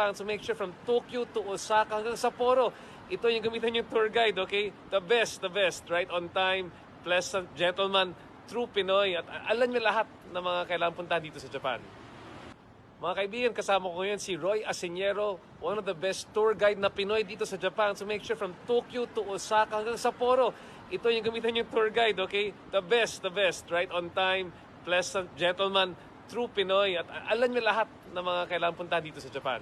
Japan. So make sure from Tokyo to Osaka hanggang Sapporo, ito yung gamitan yung tour guide, okay? The best, right? On time, pleasant, gentleman, true Pinoy. At alam niyo lahat ng mga kailangan punta dito sa Japan. Mga kaibigan, kasama ko ngayon si Roy Aseñero, one of the best tour guide na Pinoy dito sa Japan. So make sure from Tokyo to Osaka hanggang Sapporo, ito yung gamitan yung tour guide, okay? The best, right? On time, pleasant, gentleman, true Pinoy. At alam niyo lahat ng mga kailangan punta dito sa Japan.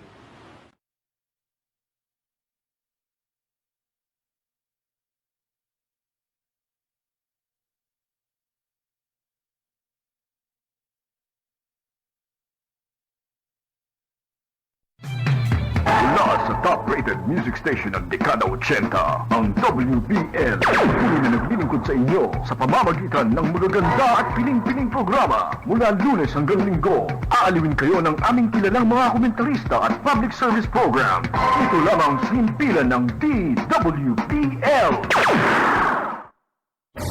Mula sa top-rated music station ng dekada 80, ang WBL. Patuloy na naglilingkod sa inyo sa pamamagitan ng magaganda at piling-piling programa. Mula Lunes hanggang Linggo, aaliwin kayo ng aming kilalang mga komentarista at public service program. Ito lamang sa himpilan ng DWBL.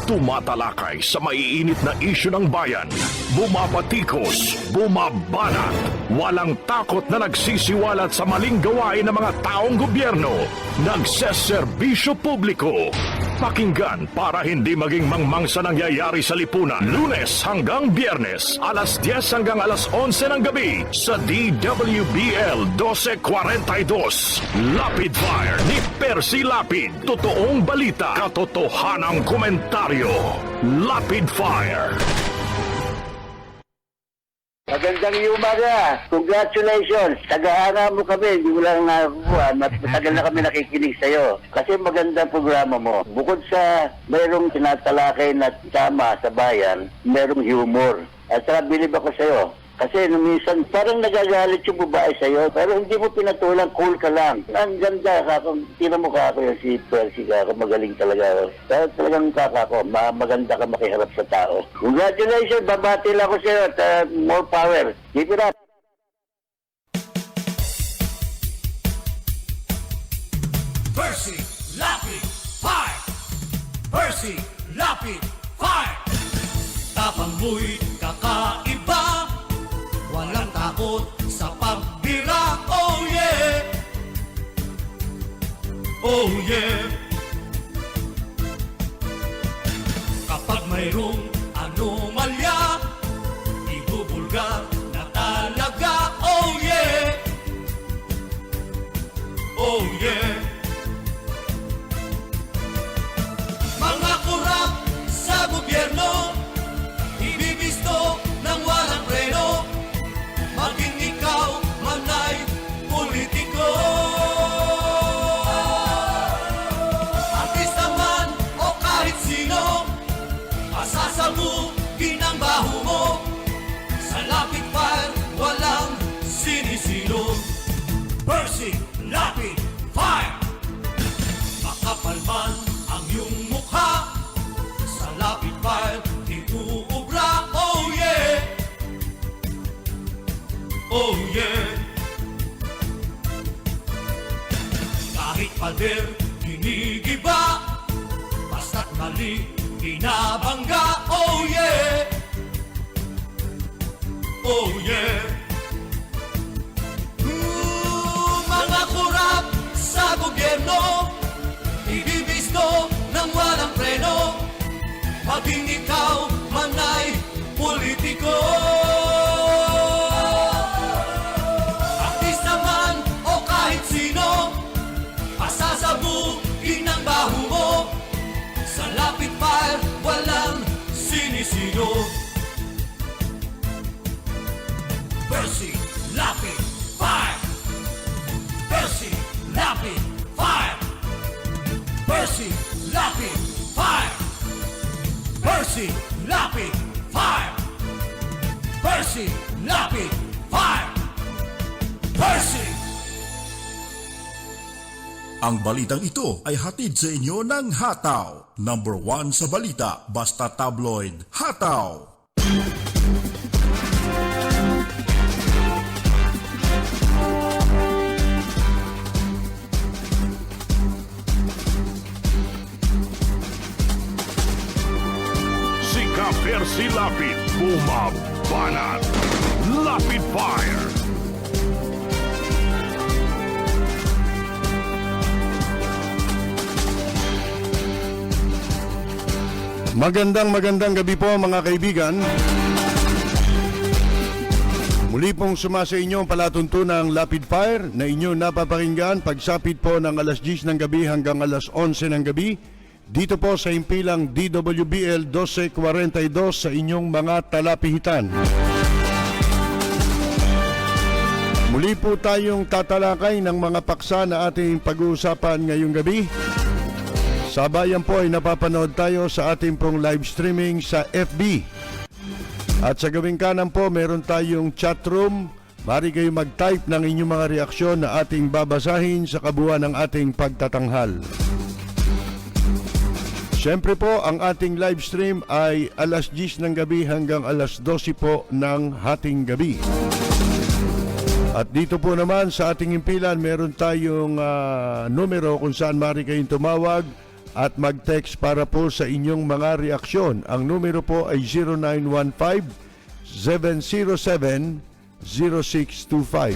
Tumatalakay sa maiinit na isyu ng bayan. Bumabatikos, bumabanat. Walang takot na nagsisiwalat sa maling gawain ng mga taong gobyerno. Nagseserbisyo publiko. Pakinggan para hindi maging mangmang sa nangyayari sa lipunan. Lunes hanggang Biyernes, alas 10 hanggang alas 11 ng gabi sa DWBL 1242. Lapid Fire ni Percy Lapid. Totoong balita, katotohanang komentaryo. Lapid Fire. Magandang umaga. Congratulations. Tagahanga mo kami. Hindi mo lang nakakuha. Matagal na kami nakikinig sa'yo. Kasi magandang programa mo. Bukod sa mayroong tinatalakay na tama sa bayan, mayroong humor. At saka bilib ako sa'yo. Kasi minsan parang nagagalit yung babae sa'yo, pero hindi mo pinatulang, cool ka lang. Ang ganda, tira mo ka ako yung si Percy ka, magaling talaga. Pero talagang kakako, maganda ka makiharap sa tao. Congratulations, babati lang ako sa'yo at more power. Keep it up. Percy Lapid Fire! Percy Lapid Fire! Tapang mo'y kakaiba, walang takot sa pagbira. Oh yeah! Oh yeah! Kapag mayroong anomalya, ibubulgar na talaga. Oh yeah! Oh yeah! Mga kurap sa gobyerno, ibibisto ng walang preno. Maging ikaw man ay politiko, artista man o kahit sino, pasasabugin ang baho mo. Sa Lapid Fire, walang sinisilo. Percy Lapid Fire! Makapal man ang iyong mukha, sa Lapid Fire di uubra. Oh yeah! Oh yeah! Kahit pader, ginigiba, basta't mali, binabangga. Oh yeah! Oh yeah! Mga kurap sa gobyerno, ibibisto ng walang preno. Maging ikaw man ay politiko, artista man o kahit sino, pasasabugin ang baho mo. Sa Lapid Fire, walang sinisino. Percy Lapid Fire! Percy Lapid Fire! Percy Lapid Fire! Percy Lapid Fire! Percy Lapid Fire! Percy! Ang balitang ito ay hatid sa inyo ng Hataw. Number 1 sa balita, basta tabloid. Hataw! Si Percy Lapid, bumabanat. Lapid Fire. Magandang gabi po mga kaibigan. Muli pong sumasa inyo ang palatuntunang Lapid Fire na inyong napapakinggan pagsapit po ng alas 10 ng gabi hanggang alas 11 ng gabi dito po sa impilang DWBL 1242 sa inyong mga talapihitan. Muli po tayong tatalakay ng mga paksa na ating pag-uusapan ngayong gabi. Sabayan po ay napapanood tayo sa ating pong live streaming sa FB. At sa gawing kanan po, meron tayong chat room. Mari kayo mag-type ng inyong mga reaksyon na ating babasahin sa kabuuan ng ating pagtatanghal. Siyempre po, ang ating live stream ay alas 10 ng gabi hanggang alas 12 po ng hating gabi. At dito po naman sa ating impilan, meron tayong numero kung saan mari kayong tumawag at mag-text para po sa inyong mga reaksyon. Ang numero po ay 0915-707-0625.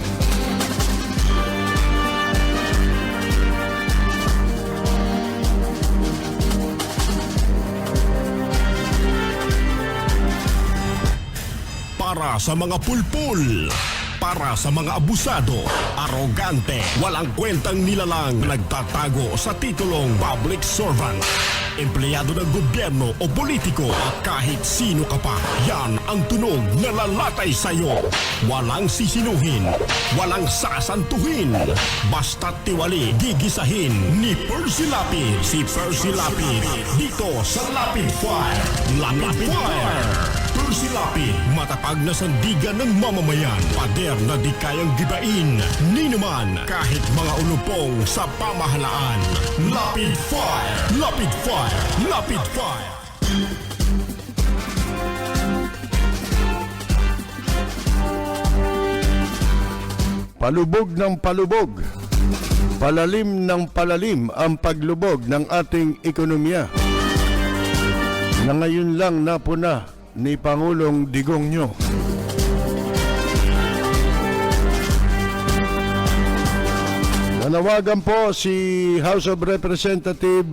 Para sa mga pulpul, para sa mga abusado, arogante, walang kwentang nilalang, nagtatago sa titulong public servant, empleyado ng gobyerno o politiko at kahit sino ka pa, yan ang tunog na lalatay sa'yo. Walang sisinuhin, walang sasantuhin, basta't tiwali, gigisahin ni Percy Lapid. Si Percy Lapid, dito sa Lapid Fire. Lapid Fire. Percy Lapid, matapag na sandigan ng mamamayan, pader na di kayang gibain, ni naman kahit mga ulupong sa pamahalaan. Lapid Fire! Lapid Fire! Lapid Fire! Palubog ng palubog, palalim ng palalim ang paglubog ng ating ekonomiya na ngayon lang napuna ni Pangulong Digong nyo. Nanawagan po si House of Representative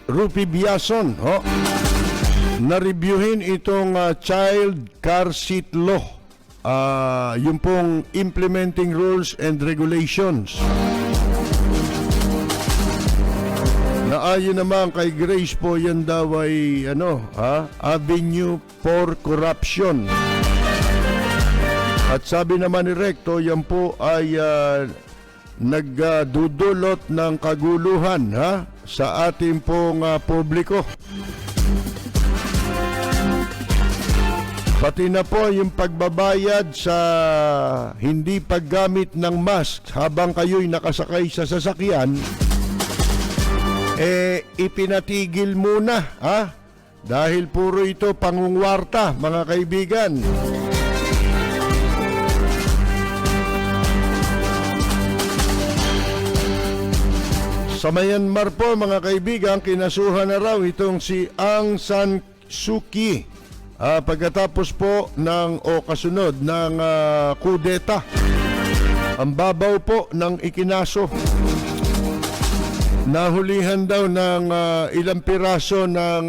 Rupi Biason na reviewin itong child car seat law, yung pong implementing rules and regulations. Naayon naman kay Grace po, yan daw ay avenue for corruption. At sabi naman ni Recto, yan po ay nagdudulot ng kaguluhan sa ating pong publiko. Pati na po yung pagbabayad sa hindi paggamit ng mask habang kayo'y nakasakay sa sasakyan, ipinatigil muna, dahil puro ito pangungwarta, mga kaibigan. Sa Myanmar po, mga kaibigan, kinasuhan na raw itong si Aung San Suu Kyi pagkatapos po kasunod ng kudeta. Ang babaw po ng ikinaso. Nahulihan daw ng ilang piraso ng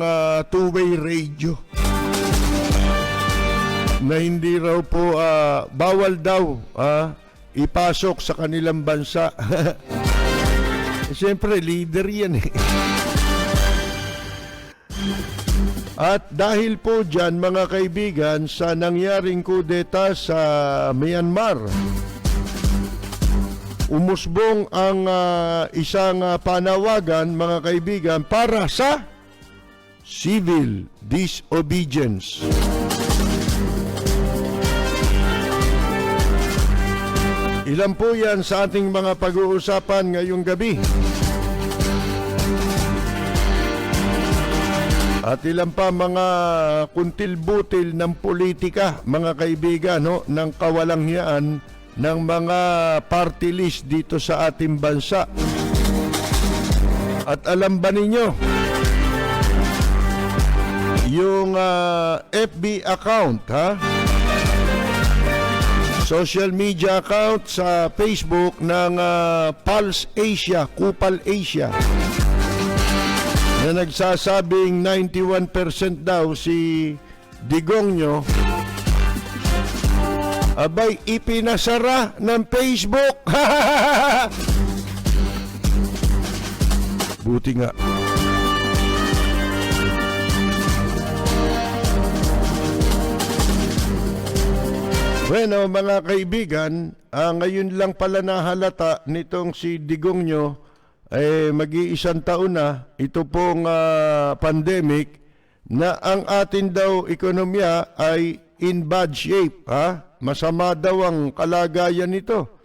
two-way radio na hindi raw po bawal daw ipasok sa kanilang bansa. Siyempre, leader yan eh. At dahil po dyan, mga kaibigan, sa nangyaring kudeta sa Myanmar, umusbong ang isang panawagan, mga kaibigan, para sa civil disobedience. Ilan po yan sa ating mga pag-uusapan ngayong gabi. At ilan pa mga kuntil-butil ng politika, mga kaibigan, ng kawalanghiyaan ng mga party list dito sa ating bansa. At alam ba ninyo, yung FB account, social media account sa Facebook ng Pulse Asia, Kupal Asia, na nagsasabing 91% daw si Digong nyo, abay, ipinasara ng Facebook. Buti nga. Bueno, mga kaibigan, ngayon lang pala nahalata nitong si Digong nyo, mag-iisang taon na, ito pong pandemic, na ang atin daw ekonomiya ay in bad shape. Masama daw ang kalagayan nito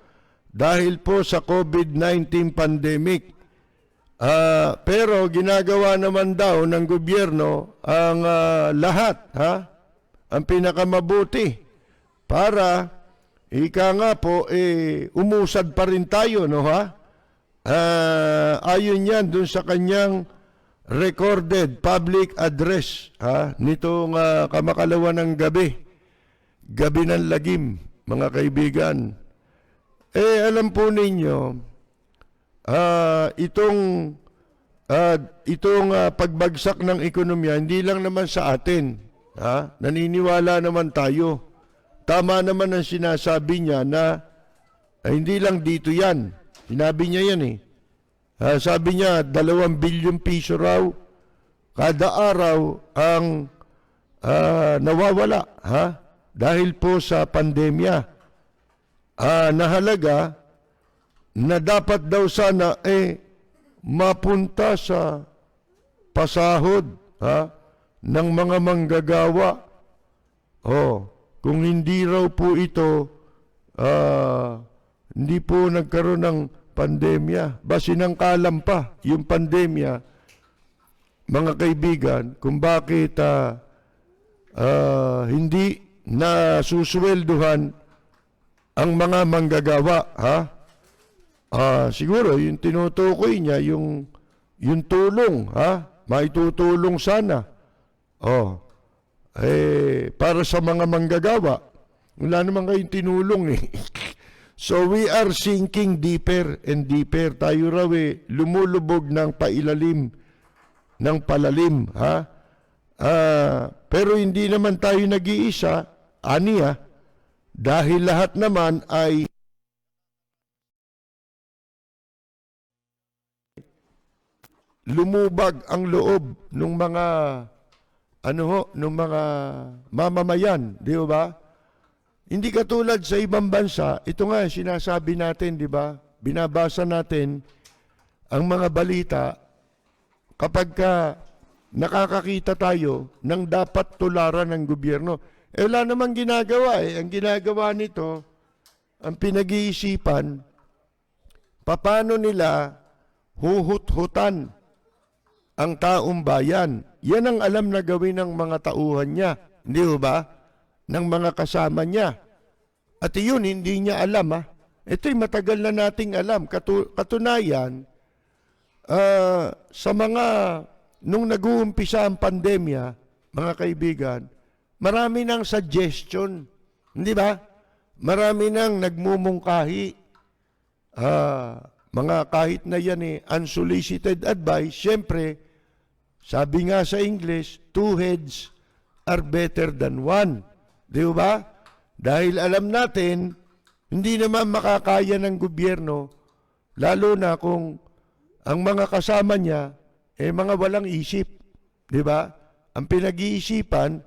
dahil po sa COVID-19 pandemic. Pero ginagawa naman daw ng gobyerno ang lahat, ang pinakamabuti para ika nga po umusad pa rin tayo, no ha? Ayon yan dun sa kanyang recorded public address nitong kamakalawa ng gabi ng lagim, mga kaibigan. Alam po ninyo, itong pagbagsak ng ekonomiya hindi lang naman sa atin. Naniniwala naman tayo. Tama naman ang sinasabi niya na hindi lang dito yan. Sinabi niya yan sabi niya 2 billion piso raw kada araw ang nawawala dahil po sa pandemya. Nahalaga na dapat daw sana mapunta sa pasahod ng mga manggagawa. Kung hindi raw po ito, hindi po nagkaroon ng pandemya. Sinangkalan pa yung pandemya, mga kaibigan, kung bakit hindi na suswelduhan ang mga manggagawa. Siguro, yung tinutukoy niya, yung tulong, maitutulong sana. Para sa mga manggagawa, wala naman kayong tinulong So we are sinking deeper and deeper. Tayo raw lumulubog ng pailalim, ng palalim. Pero hindi naman tayo nag-iisa, dahil lahat naman ay lumubag ang loob ng mga nung mga mamamayan, di ba? Hindi katulad sa ibang bansa, ito nga sinasabi natin, di ba? Binabasa natin ang mga balita kapag nakakakita tayo ng dapat tularan ng gobyerno. Wala namang ginagawa Ang ginagawa nito, ang pinag-iisipan, paano nila huhut-hutan ang taong bayan. Yan ang alam na gawin ng mga tauhan niya, hindi ba? Ng mga kasama niya. At yun, hindi niya alam. Ito'y matagal na nating alam. Katunayan, sa mga, nung nag-uumpisa ang pandemya, mga kaibigan, marami ng suggestion, hindi ba? Marami nang nagmumungkahi. Mga kahit na yan unsolicited advice, siyempre, sabi nga sa English, 2 heads are better than 1. Di ba? Dahil alam natin, hindi naman makakaya ng gobyerno, lalo na kung ang mga kasama niya, mga walang isip. Di ba? Ang pinag-iisipan,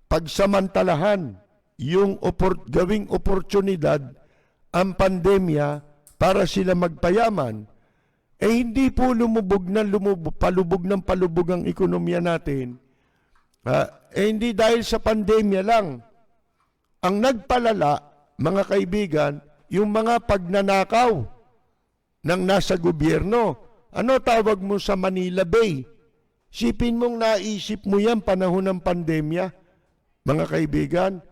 pagsamantalahan, yung gawing oportunidad, ang pandemya, para sila magpayaman. Hindi po palubog ang ekonomiya natin. Hindi dahil sa pandemya lang. Ang nagpalala, mga kaibigan, yung mga pagnanakaw ng nasa gobyerno. Ano tawag mo sa Manila Bay? Sipin mong naisip mo yan panahon ng pandemya, mga kaibigan.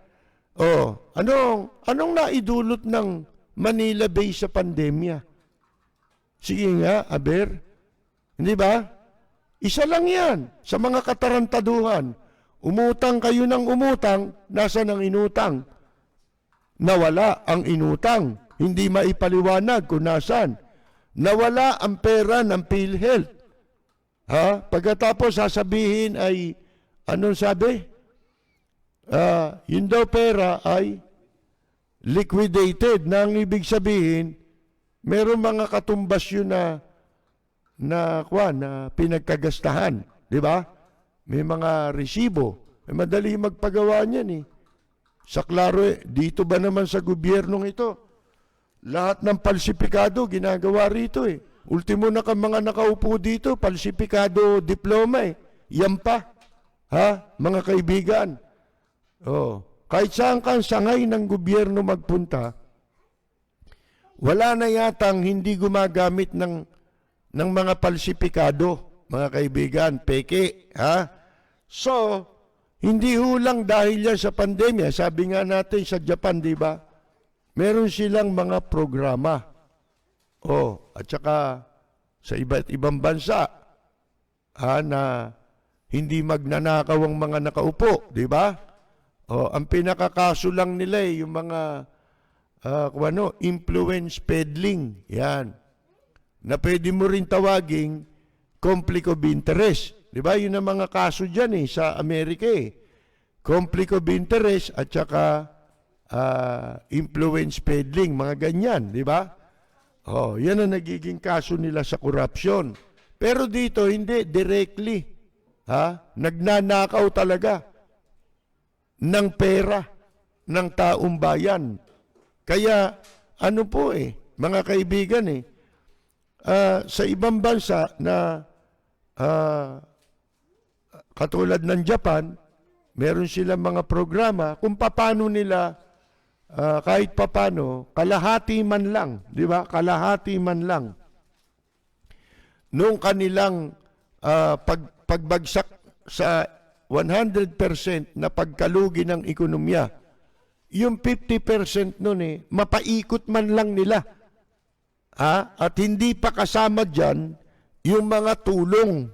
Anong naidulot ng Manila Bay sa pandemya? Sige nga, Aber. Hindi ba? Isa lang yan sa mga katarantaduhan. Umutang kayo ng umutang, nasaan ang inutang? Nawala ang inutang. Hindi maipaliwanag kung nasaan. Nawala ang pera ng PhilHealth. Ha? Pagkatapos sasabihin ay, anong sabi? Yun daw pera ay liquidated. Na ang ibig sabihin, meron mga katumbas yun na pinagkagastahan. Di ba? May mga resibo. Madali magpagawa niyan eh. Sa klaro dito ba naman sa gobyernong ito? Lahat ng palsipikado ginagawa rito eh. Ultimo na mga nakaupo dito, palsipikado diploma eh. Yan pa. Ha? Mga kaibigan. Oh. Kahit saan kang sangay ng gobyerno magpunta, wala na yatang hindi gumagamit ng mga palsipikado, mga kaibigan, peke. Ha? So, hindi hulang dahil yan sa pandemya. Sabi nga natin sa Japan, di ba? Meron silang mga programa. Oh, at saka sa iba't ibang bansa na hindi magnanakaw ang mga nakaupo, di ba? Oh, ang pinakakaso lang nila yung mga influence peddling. Yan. Na pwede mo rin tawaging conflict of interest. Di ba? Yun ang mga kaso dyan sa Amerika eh. Conflict of interest at saka influence peddling, mga ganyan, di ba? Oh, yan ang nagiging kaso nila sa corruption. Pero dito, hindi, directly. Nagnanakaw talaga ng pera ng taong bayan. Kaya, ano po mga kaibigan sa ibang bansa na katulad ng Japan, meron silang mga programa kung paano nila kahit papano, kalahati man lang, di ba? Kalahati man lang nung kanilang pagbagsak sa 100% na pagkalugi ng ekonomiya, yung 50% nun mapaikot man lang nila. At hindi pa kasama dyan yung mga tulong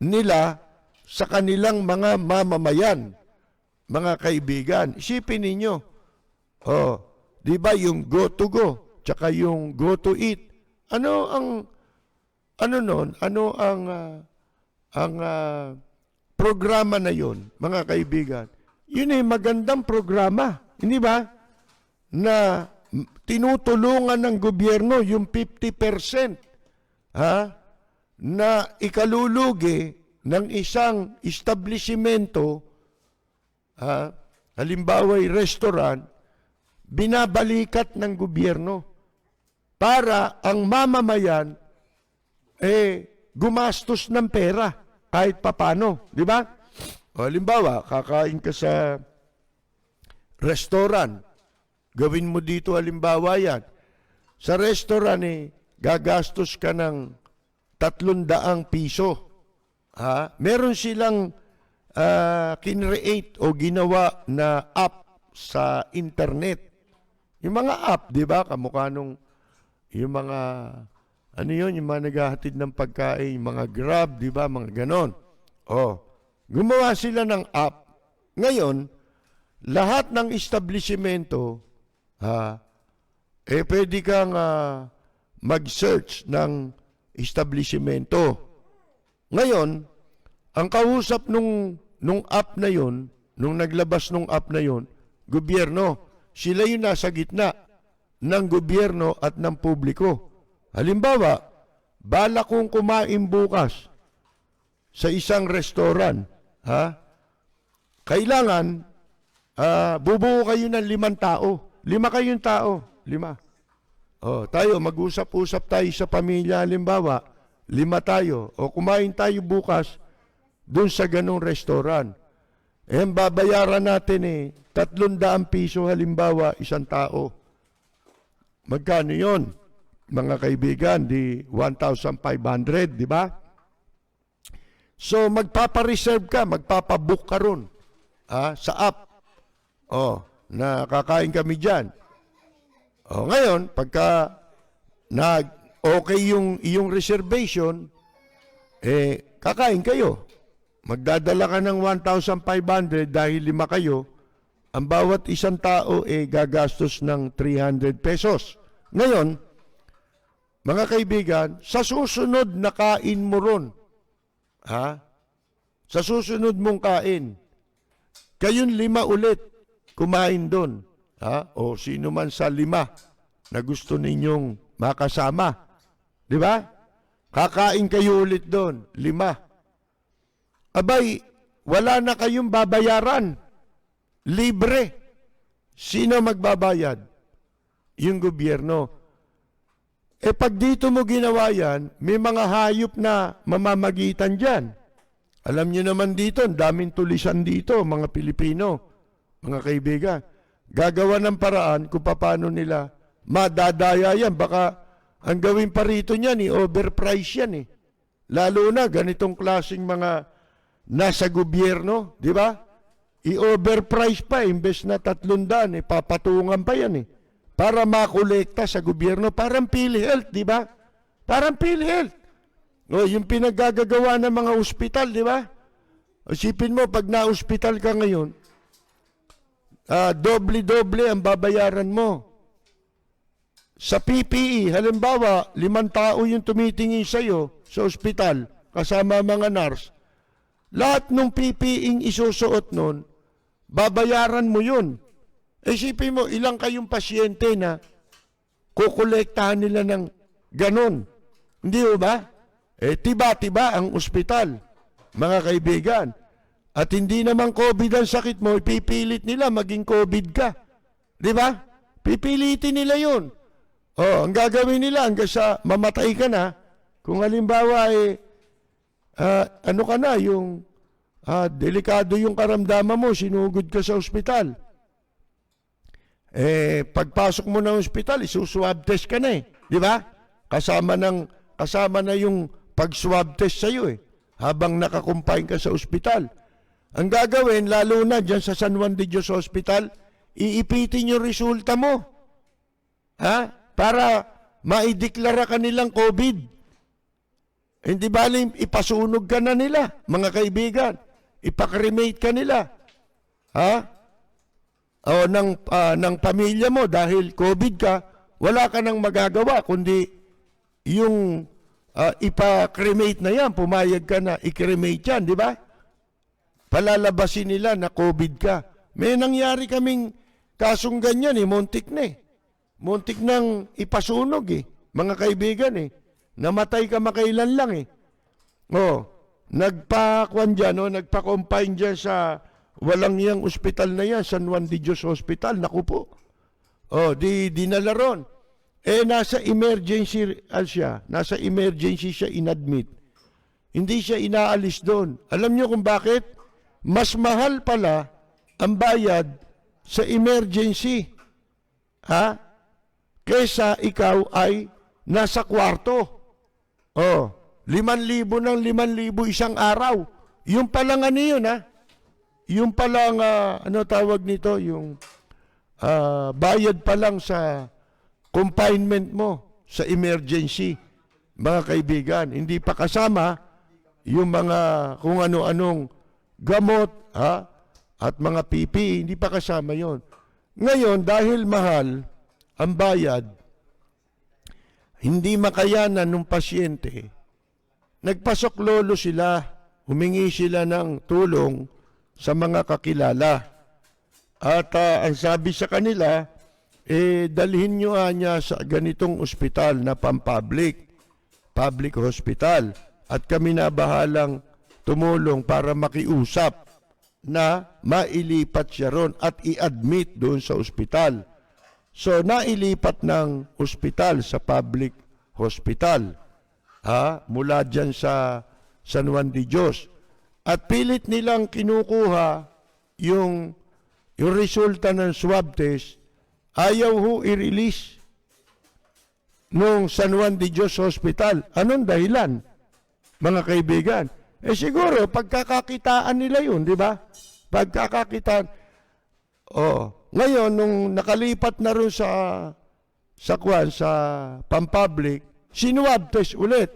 nila sa kanilang mga mamamayan. Mga kaibigan, isipin ninyo, di ba yung go to go, tsaka yung go to eat, ano ang programa na yun, mga kaibigan? Yun ay magandang programa, hindi ba? Na tinutulungan ng gobyerno yung 50% na ikalulugi ng isang establishmento, halimbawa ay restaurant, binabalikat ng gobyerno para ang mamamayan gumastos ng pera kahit papano, di ba? O halimbawa, kakain ka sa restaurant, gawin mo dito halimbawa yan. Sa restaurant gagastos ka ng 300 piso. Meron silang kinreate o ginawa na app sa internet. Yung mga app, di ba? Kamukha nung yung mga, yung mga naghahatid ng pagkain, yung mga Grab, di ba? Mga ganon. Gumawa sila ng app. Ngayon, lahat ng establishmento, pwede kang mag-search ng establishmento. Ngayon, ang kausap nung app na yon, nung naglabas nung app na yon, gobyerno. Sila yung nasa gitna ng gobyerno at ng publiko. Halimbawa, bala kong kumain bukas sa isang restaurant, kailangan bubuo kayo ng 5 tao. 5 kayong tao. 5. Tayo, mag-usap-usap tayo sa pamilya, halimbawa, 5 tayo. O kumain tayo bukas dun sa ganong restaurant. Babayaran natin 300 piso halimbawa isang tao. Magkano yon? Mga kaibigan, di 1,500, di ba? So magpapareserve ka, magpapabook ka ron sa app. Na kakain kami dyan. Ngayon, pagka okay yung iyong reservation, kakain kayo. Magdadala ka ng 1,500 dahil 5 kayo, ang bawat isang tao gagastos ng 300 pesos. Ngayon, mga kaibigan, sa susunod na kain mo ron, Ha? Sa susunod mong kain, kayong 5 ulit kumain doon. Ha? O sino man sa 5 na gusto ninyong makasama. Di ba? Kakain kayo ulit doon, 5. Abay, wala na kayong babayaran. Libre. Sino magbabayad? Yung gobyerno. Pag dito mo ginawa yan, may mga hayop na mamamagitan dyan. Alam nyo naman dito, ang daming tulisan dito, mga Pilipino, mga kaibigan. Gagawa ng paraan kung paano nila madadaya yan. Baka ang gawin pa rito niyan, overprice yan . Lalo na ganitong klaseng mga nasa gobyerno, di ba? I-overprice pa, imbes na 300, papatungan pa yan . Para makolekta sa gobyerno, parang PhilHealth, di ba? Parang PhilHealth. O, yung pinaggagawa ng mga ospital, di ba? Isipin mo, pag na-ospital ka ngayon, doble-doble ang babayaran mo. Sa PPE, halimbawa, 5 tao yung tumitingin sa'yo sa ospital, kasama mga nurse. Lahat ng PPE isusuot nun, babayaran mo yun. Isipin mo, ilang kayong pasyente na kukolektahan nila ng ganon. Hindi ba? Tiba-tiba ang ospital, mga kaibigan. At hindi naman COVID ang sakit mo, ipipilit nila maging COVID ka. Di ba? Pipilitin nila yun. Ang gagawin nila hanggang sa mamatay ka na, kung halimbawa ano ka na, yung delikado yung karamdaman mo, sinugod ka sa ospital. Pagpasok mo ng ospital, isuswab test ka na . Di ba? Kasama na yung pag-swab test sa'yo . Habang nakakumpine ka sa ospital. Ang gagawin, lalo na dyan sa San Juan de Dios Hospital, iipitin yung resulta mo. Para maideklara ka nilang COVID. Hindi bali, ipasunog ka na nila, mga kaibigan. Ipakremate ka nila. O ng pamilya mo dahil COVID ka, wala ka nang magagawa, kundi yung ipa-cremate na yan, pumayag ka na, i-cremate yan, di ba? Palalabasin nila na COVID ka. May nangyari kaming kasong ganyan muntik na Muntik nang ipasunog mga kaibigan Namatay ka makailan lang nagpa-kwan dyan, nagpa-confine dyan sa walang yang ospital na yan, San Juan de Dios Hospital, naku po. Dinala ron. Nasa emergency siya, siya inadmit. Hindi siya inaalis doon. Alam niyo kung bakit? Mas mahal pala ang bayad sa emergency. Kesa ikaw ay nasa kwarto. 5,000 ng 5,000 isang araw. Yung palang ano yun, Yung palang, ano tawag nito, yung bayad pa lang sa confinement mo sa emergency, mga kaibigan. Hindi pa kasama yung mga kung ano-anong gamot, at mga PPE, hindi pa kasama yon. Ngayon, dahil mahal ang bayad, hindi makayanan ng pasyente, nagpasok lolo sila, humingi sila ng tulong sa mga kakilala. At ang sabi sa kanila, dalhin nyo niya sa ganitong ospital na public hospital. At kami na bahalang tumulong para makiusap na mailipat siya ron at i-admit doon sa ospital. So, nailipat ng ospital sa public hospital. Mula dyan sa San Juan de Dios. At pilit nilang kinukuha yung resulta ng swab test, ayaw ho i-release nung San Juan de Dios Hospital. Anong dahilan, mga kaibigan? Siguro, pagkakakitaan nila yun, di ba? Pagkakakitaan. Ngayon, nung nakalipat na rin sa pampublic, sinuwab test ulit.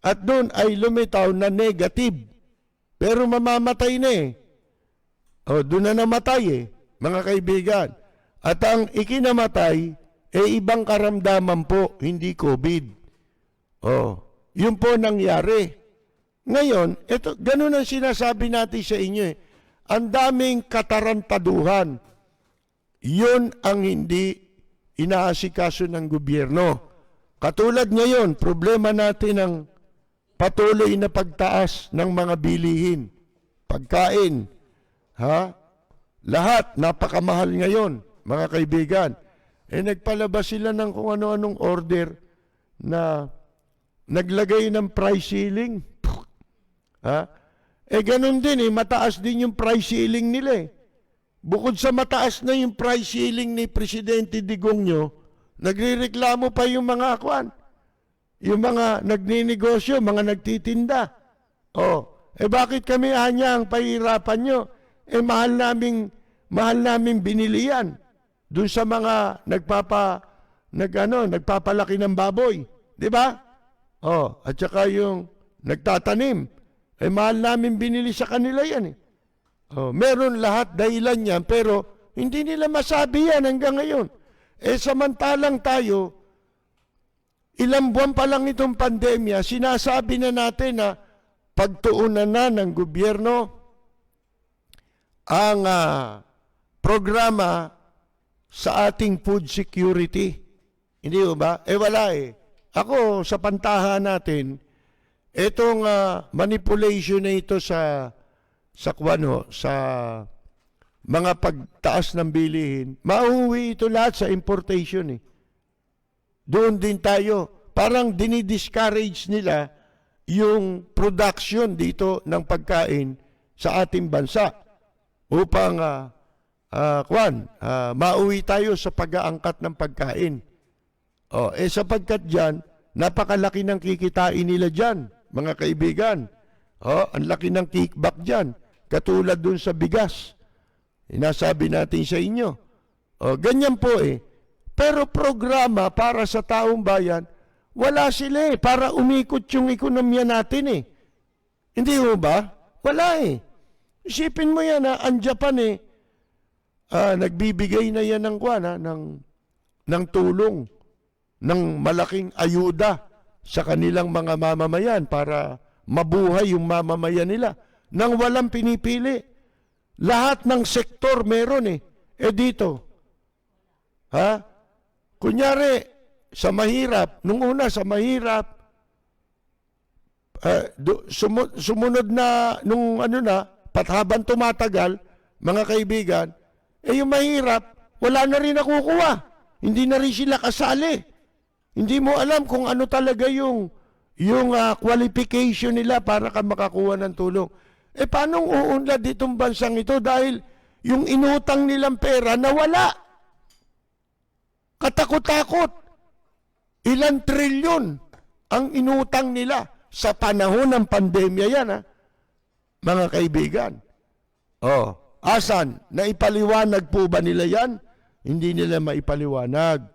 At doon ay lumitaw na negative. Pero mamamatay na doon na namatay mga kaibigan. At ang ikinamatay, ibang karamdaman po, hindi COVID. Yun po nangyari. Ngayon, ito, ganun ang sinasabi natin sa inyo eh. Ang daming katarantaduhan. Yun ang hindi inaasikaso ng gobyerno. Katulad ngayon, problema natin ang patuloy na pagtaas ng mga bilihin. Pagkain. Ha? Lahat, napakamahal ngayon, mga kaibigan. Nagpalabas sila ng kung ano-anong order na naglagay ng price ceiling. Ha? Ganun din mataas din yung price ceiling nila Bukod sa mataas na yung price ceiling ni Presidente Digongyo, nagrereklamo pa yung mga yung mga nagninegosyo, mga nagtitinda. Bakit kami ang pahirapan nyo? Mahal naming binili yan. Doon sa mga nagpapalaki ng baboy. Di ba? At saka yung nagtatanim. Mahal namin binili sa kanila yan meron lahat dahilan yan, pero hindi nila masabi yan hanggang ngayon. Samantalang tayo, ilang buwan pa lang itong pandemya, sinasabi na natin na pagtuunan na ng gobyerno ang programa sa ating food security. Hindi ba? Wala Ako, sa pantahan natin, itong manipulation na ito sa mga pagtaas ng bilihin, mauwi ito lahat sa importation Doon din tayo, parang dinidiscourage nila yung production dito ng pagkain sa ating bansa upang mauwi tayo sa pag-aangkat ng pagkain. Sapagkat dyan, napakalaki ng kikitain nila dyan, mga kaibigan. Ang laki ng kickback dyan. Katulad dun sa bigas. Inasabi natin sa inyo. Ganyan po Pero programa para sa taong bayan, wala sila para umikot yung ekonomiya natin Hindi mo ba? Wala Isipin mo yan ang Japan nagbibigay na yan ng tulong, ng malaking ayuda sa kanilang mga mamamayan para mabuhay yung mamamayan nila nang walang pinipili. Lahat ng sektor meron dito. Kunyari, sa mahirap, nung una sa mahirap, sumunod na, habang tumatagal, mga kaibigan, yung mahirap, wala na rin nakukuha. Hindi na rin sila kasali. Hindi mo alam kung ano talaga yung qualification nila para ka makakuha ng tulong. Paano uunlad itong bansang ito dahil yung inutang nilang pera nawala? Katakot-takot. Ilang trilyon ang inutang nila sa panahon ng pandemya yan, mga kaibigan. Asan? Naipaliwanag po ba nila yan? Hindi nila maipaliwanag.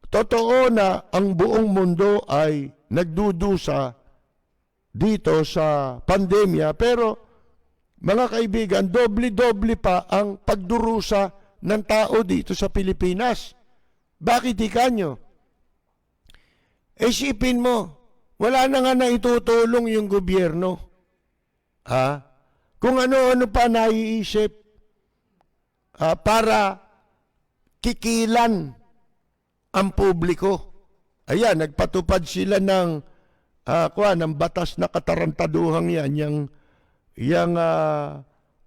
Totoo na ang buong mundo ay nagdudusa dito sa pandemya, pero mga kaibigan, doble-doble pa ang pagdurusa ng tao dito sa Pilipinas. Bakit ikanyo? Isipin mo, wala na nga naitutulong yung gobyerno. Kung ano-ano pa naiisip para kikilan ang publiko. Ayan, nagpatupad sila ng batas na katarantaduhang yan, yung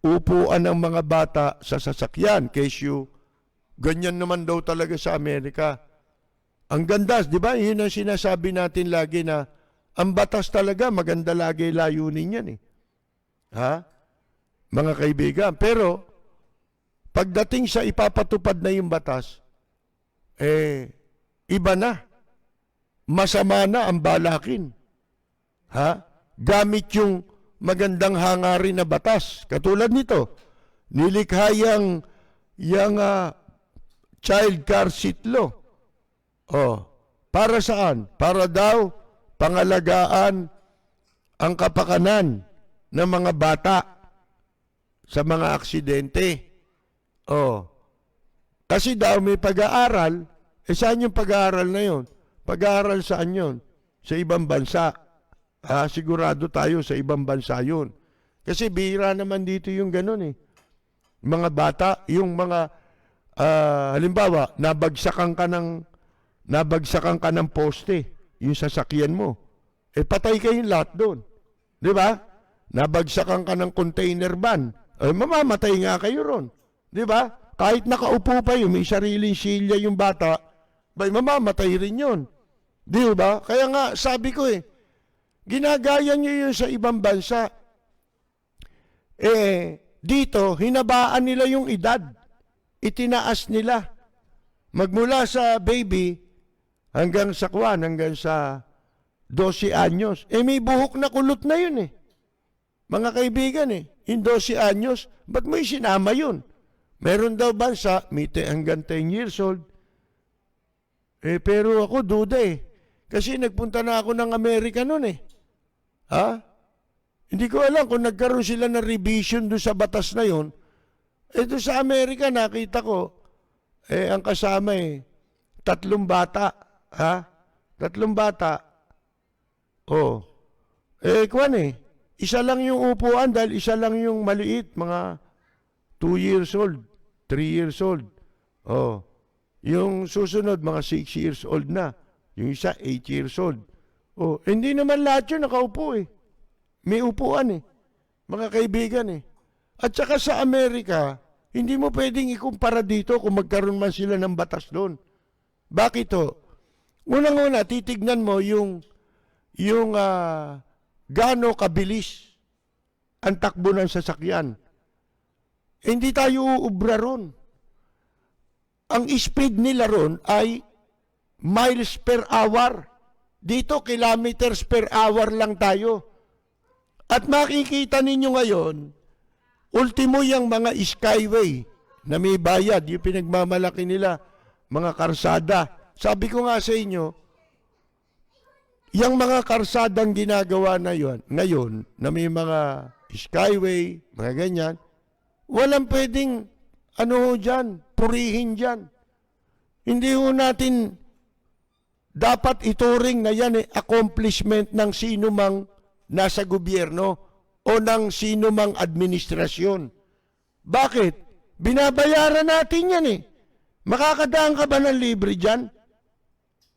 upuan ng mga bata sa sasakyan, kesyo, ganyan naman daw talaga sa Amerika. Ang ganda, di ba? Yun ang sinasabi natin lagi na ang batas talaga, maganda lagi layunin yan Mga kaibigan. Pero, pagdating sa ipapatupad na yung batas, iba na. Masama na ang balakin. Gamit yung magandang hangarin na batas. Katulad nito, nilikha yung child car seat law. Para saan? Para daw pangalagaan ang kapakanan ng mga bata sa mga aksidente. Kasi daw may pag-aaral, saan yung pag-aaral na yun? Pag-aaral saan yun? Sa ibang bansa. sigurado tayo sa ibang bansa yun. Kasi bihira naman dito yung ganun eh. Mga bata, yung mga, halimbawa, nabagsakan ka ng poste, yung sasakyan mo. Patay kayong lahat doon. Di ba? Nabagsakan ka ng container van. Mamamatay nga kayo ron. Di ba? Kahit nakaupo pa yun, may sariling silya yung bata, mamamatay rin yun. Di ba? Kaya nga, sabi ko ginagaya nyo yun sa ibang bansa. Dito, hinabaan nila yung edad. Itinaas nila. Magmula sa baby, hanggang sa 12 anyos. May buhok na kulot na yun Mga kaibigan yung 12 anyos, ba't mo isinama yun? Meron daw bansa, hanggang 10 years old. Pero ako duda Kasi nagpunta na ako ng Amerika noon Hindi ko alam kung nagkaroon sila ng revision doon sa batas na yun. Doon sa Amerika, nakita ko, ang kasama 3 bata. 3 bata. Isa lang yung upuan dahil isa lang yung maliit, mga 2 years old, 3 years old. Yung susunod, mga 6 years old na. Yung isa, 8 years old. Hindi naman lahat yun nakaupo May upuan mga kaibigan At saka sa Amerika, hindi mo pwedeng ikumpara dito kung magkaroon man sila ng batas doon. Bakit Unang-una, titignan mo yung gaano kabilis ang takbo ng sasakyan. Hindi tayo uubra ron. Ang speed nila ron ay miles per hour. Dito, kilometers per hour lang tayo. At makikita ninyo ngayon, ultimo yung mga skyway na may bayad, yung pinagmamalaki nila, mga karsada. Sabi ko nga sa inyo, yung mga karsadang ginagawa na yun, ngayon, na may mga skyway, mga ganyan, walang pwedeng, dyan, purihin dyan. Hindi natin dapat ituring na yan accomplishment ng sino mang nasa gobyerno o ng sino mang administrasyon. Bakit? Binabayaran natin yan Makakadaan ka ba ng libre dyan?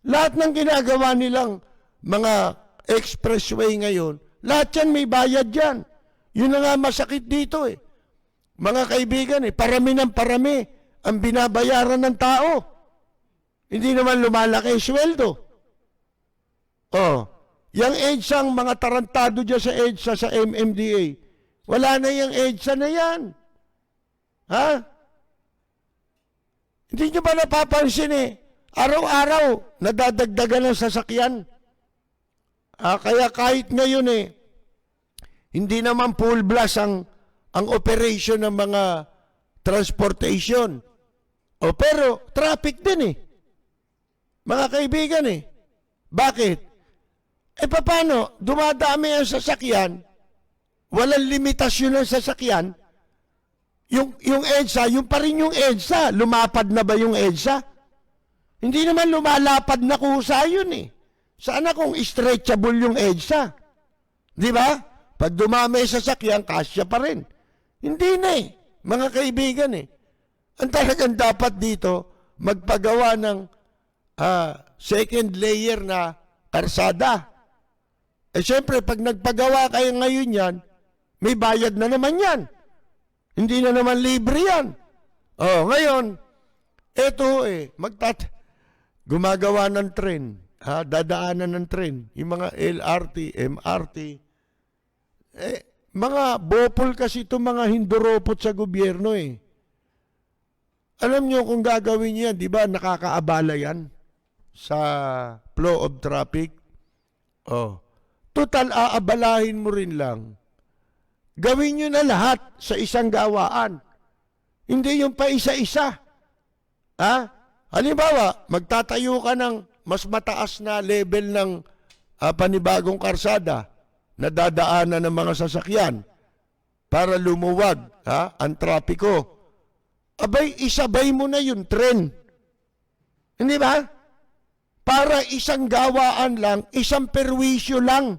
Lahat ng ginagawa nilang mga expressway ngayon, lahat yan may bayad dyan. Yun na nga masakit dito Mga kaibigan parami ng parami ang binabayaran ng tao. Hindi naman lumalaki ang sweldo. Yung EDSA, mga tarantado dyan sa EDSA, sa MMDA, wala na yung EDSA na yan. Hindi nyo ba napapansin araw-araw, nadadagdagan ng sasakyan. Kaya kahit ngayon hindi naman full blast ang operation ng mga transportation. Pero traffic din Mga kaibigan Bakit? Paano? Dumadami ang sasakyan, walang limitasyon ng sasakyan, yung EDSA, yung pa rin yung EDSA, lumapad na ba yung EDSA? Hindi naman lumalapad na kusa yun Sana kung stretchable yung EDSA. Di ba? Pag dumami sa sasakyan, kasya pa rin. Hindi na mga kaibigan Ang talagang dapat dito, magpagawa ng second layer na karsada. Siyempre, pag nagpagawa kayo ngayon yan, may bayad na naman yan. Hindi na naman libre yan. Ngayon, eto gumagawa ng tren, dadaanan ng tren, yung mga LRT, MRT. Mga bopol kasi itong mga hinduropot sa gobyerno Alam nyo kung gagawin yan, di ba nakakaabala yan sa flow of traffic? Total, aabalahin mo rin lang. Gawin nyo na lahat sa isang gawaan. Hindi yung pa isa-isa. Halimbawa, magtatayo ka ng mas mataas na level ng panibagong karsada na dadaanan ng mga sasakyan para lumuwag ang trapiko. Isabay mo na yung tren. Hindi ba? Para isang gawaan lang, isang perwisyo lang.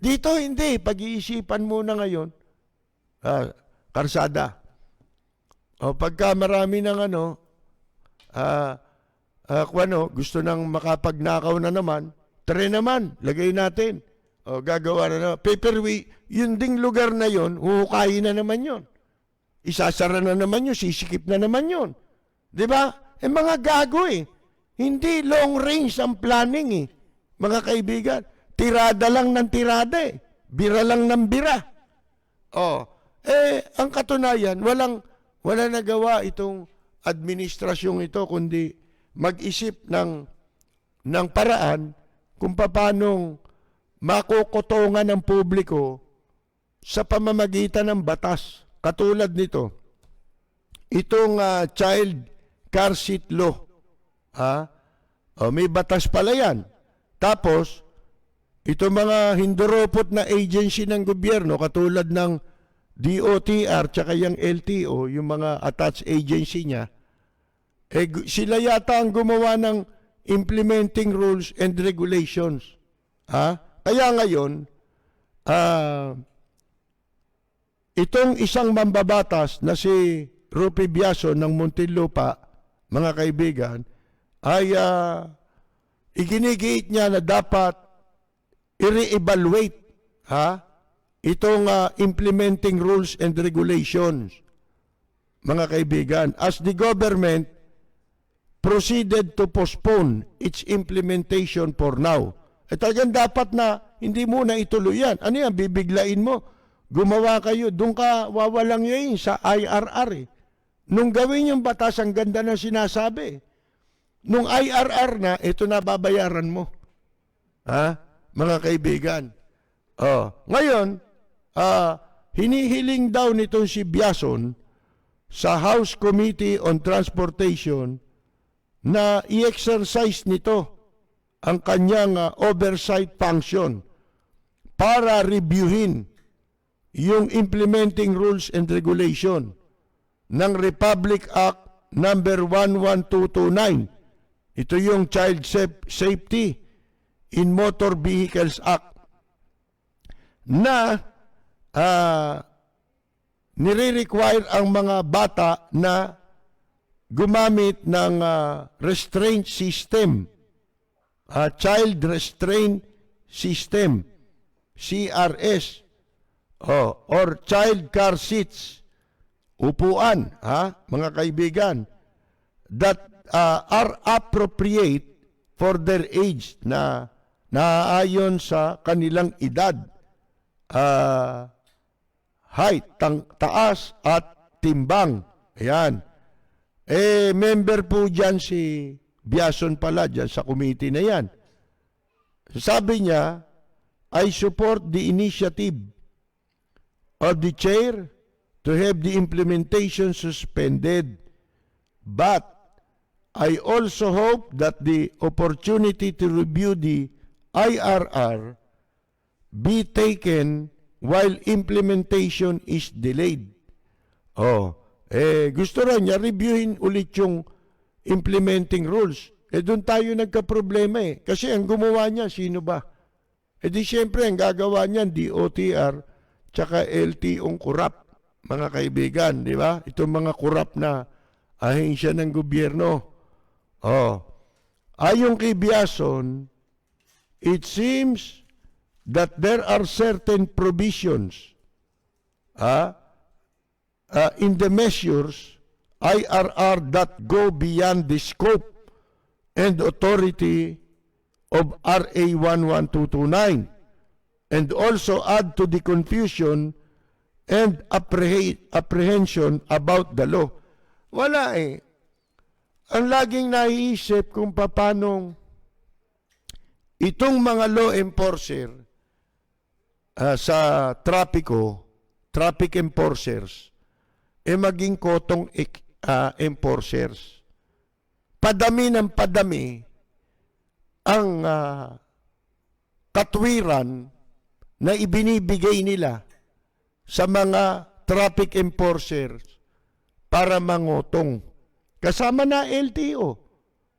Dito hindi, pag-iisipan muna ngayon, karsada. O pagka marami ng gusto nang makapagnakaw na naman, try naman, lagay natin. O gagawa na naman. Paperway, yun ding lugar na yun, huhukayin na naman yun. Isasara na naman yun, sisikip na naman yun. Di ba? Mga gago eh. Hindi long range ang planning eh. Mga kaibigan, tirada lang ng tirada eh. Bira lang ng bira. Ang katunayan, wala nagawa itong administrasyong ito kundi mag-isip ng paraan kung paanong makukutungan ng publiko sa pamamagitan ng batas. Katulad nito, itong child car seat law. May batas pala yan. Tapos, itong mga hinduropot na agency ng gobyerno, katulad ng DOTR tsaka yung LTO, yung mga attached agency niya, sila yata ang gumawa ng implementing rules and regulations. Kaya ngayon, itong isang mambabatas na si Rupi Biaso ng Muntinlupa, mga kaibigan, ay iginigiit niya na dapat i-re-evaluate itong implementing rules and regulations, mga kaibigan, as the government proceeded to postpone its implementation for now. Talagang dapat na hindi muna ituloy yan. Ano yan, bibiglain mo? Gumawa kayo, doon ka wawalang yain sa IRR eh. Nung gawin yung batas, ang ganda ng sinasabi. Nung IRR na, ito na babayaran mo. Mga kaibigan. Ngayon, hinihiling daw nitong si Biason sa House Committee on Transportation na i-exercise nito ang kanyang oversight function para reviewin yung implementing rules and regulation ng Republic Act number 11229. Ito yung Child Safety in Motor Vehicles Act na nire-require ang mga bata na gumamit ng restraint system, child restraint system, CRS, or child car seats, upuan, mga kaibigan, that are appropriate for their age na naaayon sa kanilang edad, height, taas at timbang. Ayan. Member po dyan si Biason pala dyan sa committee na yan. Sabi niya, I support the initiative of the chair to have the implementation suspended, but I also hope that the opportunity to review the IRR be taken while implementation is delayed. Gusto rin niya, reviewin ulit yung implementing rules. Doon tayo nagka-problema eh. Kasi ang gumawa niya, sino ba? Di siyempre, ang gagawa niyan, DOTR, tsaka LTO kurap, mga kaibigan, di ba? Itong mga kurap na ahensya ng gobyerno. Ayon kay Biason, it seems that there are certain provisions in the measures IRR that go beyond the scope and authority of RA 11229 and also add to the confusion and apprehension about the law. Wala eh. Ang laging naiisip kung paano itong mga law enforcer sa traffic enforcers, maging kotong enforcers. Padami ng padami ang katwiran na ibinibigay nila sa mga traffic enforcers para mangotong. Kasama na LTO.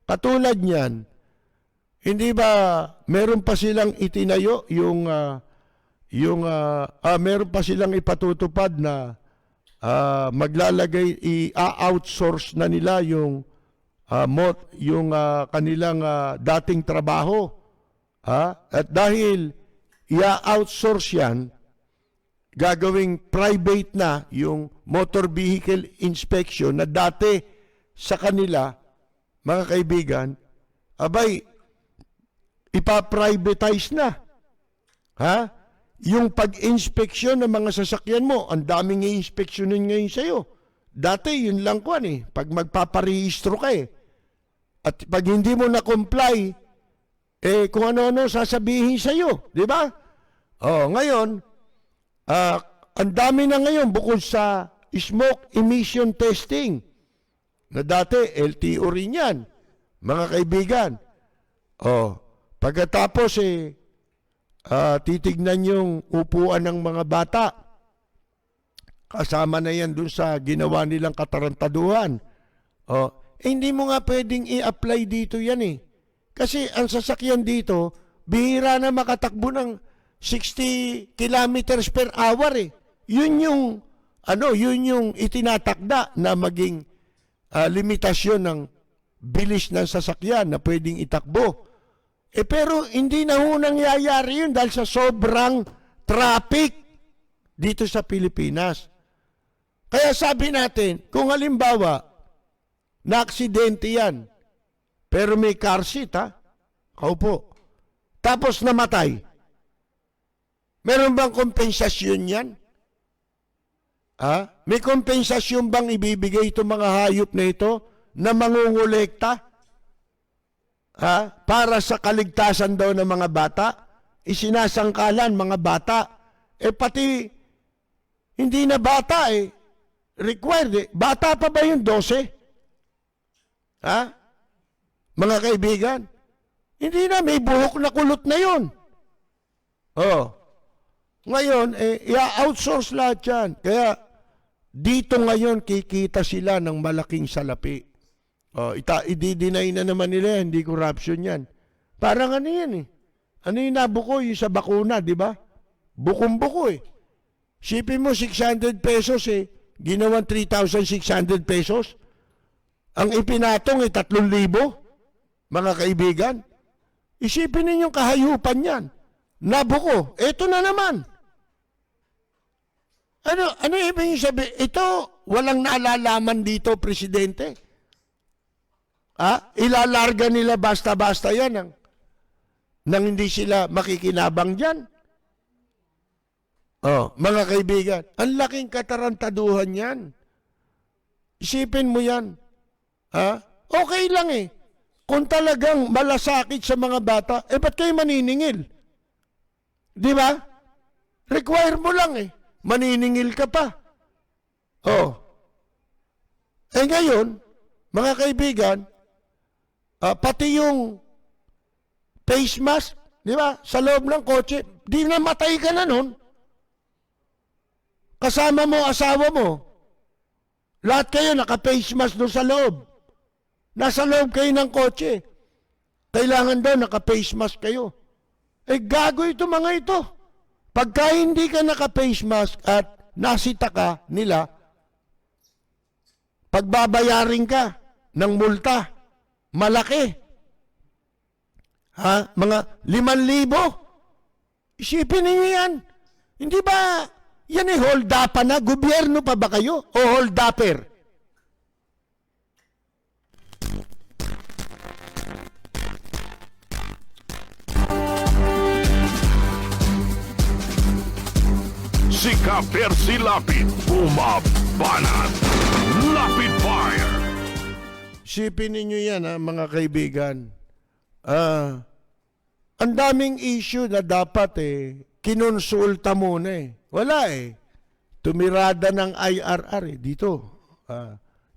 Katulad niyan, hindi ba meron pa silang itinayo yung yung meron pa silang ipatutupad na maglalagay, i-outsource na nila yung kanilang dating trabaho. At dahil i-outsource yan, gagawing private na yung motor vehicle inspection na dati sa kanila, mga kaibigan, abay, ipa-privatize na. Yung pag-inspeksyon ng mga sasakyan mo, ang daming i-inspeksyonin ngayon sa'yo. Dati, yun lang kwan eh. Pag magpaparehistro ka eh. At pag hindi mo na-comply, kung ano-ano sasabihin sa'yo. Di ba? Ngayon, ang dami na ngayon bukod sa smoke emission testing. Na dati, LTO rin yan. Mga kaibigan. Pagkatapos titignan yung upuan ng mga bata. Kasama na yan dun sa ginawa nilang katarantaduhan. Hindi mo nga pwedeng i-apply dito yan eh. Kasi ang sasakyan dito, bihira na makatakbo ng 60 kilometers per hour eh. Yun yung itinatakda na maging limitasyon ng bilis ng sasakyan na pwedeng itakbo. Pero hindi na ho nangyayari yun dahil sa sobrang traffic dito sa Pilipinas. Kaya sabi natin, kung halimbawa, na-aksidente yan, pero may car seat kaupo, tapos namatay, meron bang kompensasyon yan? May kompensasyon bang ibibigay itong mga hayop na ito na mangungulekta? Para sa kaligtasan daw ng mga bata, isinasangkalan mga bata, pati hindi na bata required bata pa ba yung 12? Mga kaibigan, hindi na, may buhok na kulot na yun. Ngayon, i-outsource lahat yan. Kaya, dito ngayon kikita sila ng malaking salapi. I-deny na naman nila, hindi corruption yan. Parang ano yan eh. Ano yung nabuko? Yung sa bakuna, di ba? Bukong-buko eh. Sipin mo, 600 pesos ginawang 3,600 pesos. Ang ipinatong 3,000. Mga kaibigan. Isipin ninyong kahayupan yan. Nabuko. Ito na naman. Ano ibig sabihin? Ito, walang naalalaman dito, Presidente. Ilalarga nila basta-basta yan nang hindi sila makikinabang dyan. Mga kaibigan, ang laking katarantaduhan yan. Isipin mo yan. Okay lang kung talagang malasakit sa mga bata, ba't kayo maniningil? Di ba? Require mo lang maniningil ka pa. Ngayon, mga kaibigan, pati yung face mask, di ba? Sa loob ng kotse, di na matay ka na nun. Kasama mo, asawa mo. Lahat kayo naka-face mask doon sa loob. Nasa loob kayo ng kotse. Kailangan daw naka-face mask kayo. Gago ito mga ito. Pagka hindi ka naka-face mask at nasita ka nila, pagbabayarin ka ng multa, malaki. Mga 5,000. Isipin niyo yan. Hindi ba, yan hold-upan na? Gobyerno pa ba kayo? O hold-upper? Si Ka-Percy Lapid, bumabanat. Lapid Fire. Isipin ninyo yan, mga kaibigan. Ang daming issue na dapat kinonsulta muna Wala Tumirada ng IRR dito.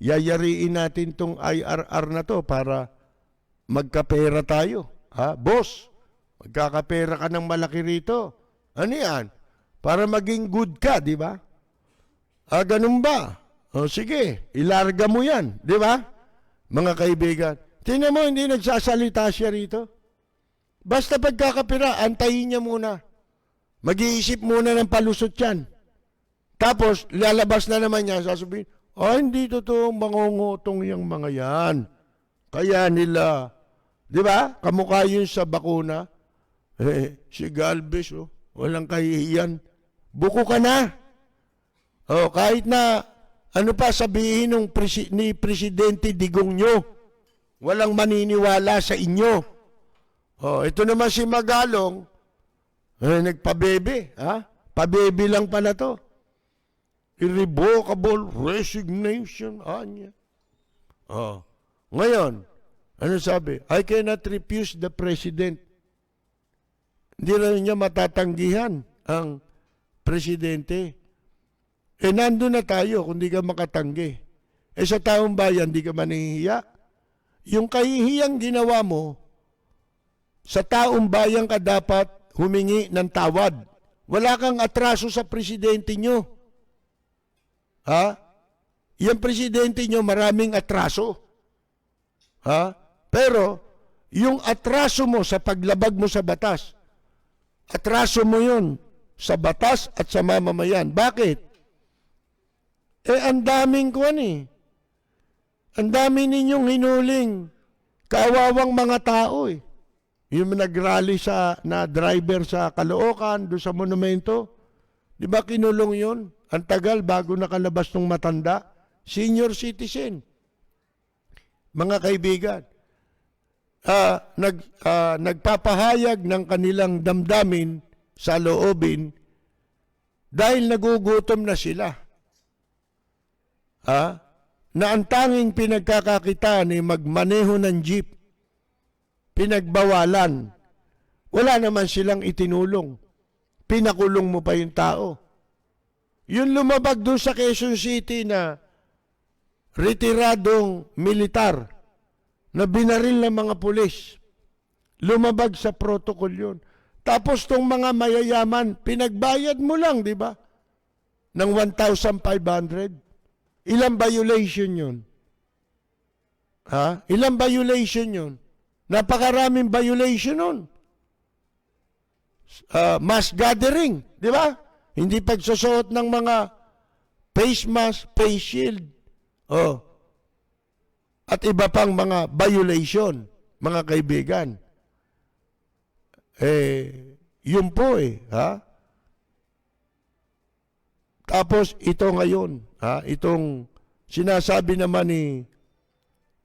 Yayariin natin tong IRR na to para magkapera tayo. Boss, magkakapera ka ng malaki rito. Ano yan? Para maging good ka, di ba? Ganun ba? Sige, ilarga mo yan, di ba? Mga kaibigan, tingnan mo, hindi nagsasalita siya rito. Basta pagkakapira, antayin niya muna. Mag-iisip muna ng palusot yan. Tapos, lalabas na naman niya, sasabihin, hindi totoong mangungutong yung mga yan. Kaya nila, di ba? Kamukha yun sa bakuna. Si Galvez, walang kahihiyan. Buko ka na. Kahit na, ano pa sabihin ng ni Presidente Digong nyo, walang maniniwala sa inyo. Ito naman si Magalong, nagpabebe, Pabebe lang pala to. Irrevocable resignation, anya. Ngayon, ano sabi? I cannot refuse the president. Hindi na niya matatanggihan ang presidente. Nandun na tayo kung di ka makatanggi. Sa taong bayan, di ka manihiya. Yung kahihiyang ginawa mo, sa taong bayan ka dapat humingi ng tawad. Wala kang atraso sa presidente nyo. Yung presidente nyo maraming atraso. Pero, yung atraso mo sa paglabag mo sa batas, atraso mo yun sa batas at sa mamamayan. Bakit? Ang daming kuwan Ang dami ninyong hinuling kaawawang mga tao Yung nag-rally na driver sa Caloocan, doon sa monumento. Di ba kinulong yun? Ang tagal bago nakalabas ng matanda. Senior citizen. Mga kaibigan, nagpapahayag ng kanilang damdamin sa loobin dahil nagugutom na sila. Na ang tanging pinagkakakitaan ay magmaneho ng jeep. Pinagbawalan. Wala naman silang itinulong. Pinakulong mo pa yung tao. Yung lumabag doon sa Quezon City na retiradong militar na binaril ng mga pulis. Lumabag sa protocol yun. Tapos tong mga mayayaman, pinagbayad mo lang, di ba? Ng 1,500. Ilang violation yun? Ilang violation yun? Napakaraming violation nun. Mass gathering, di ba? Hindi pagsusuot ng mga face mask, face shield. At iba pang mga violation, mga kaibigan. Yun po Tapos ito ngayon, itong sinasabi naman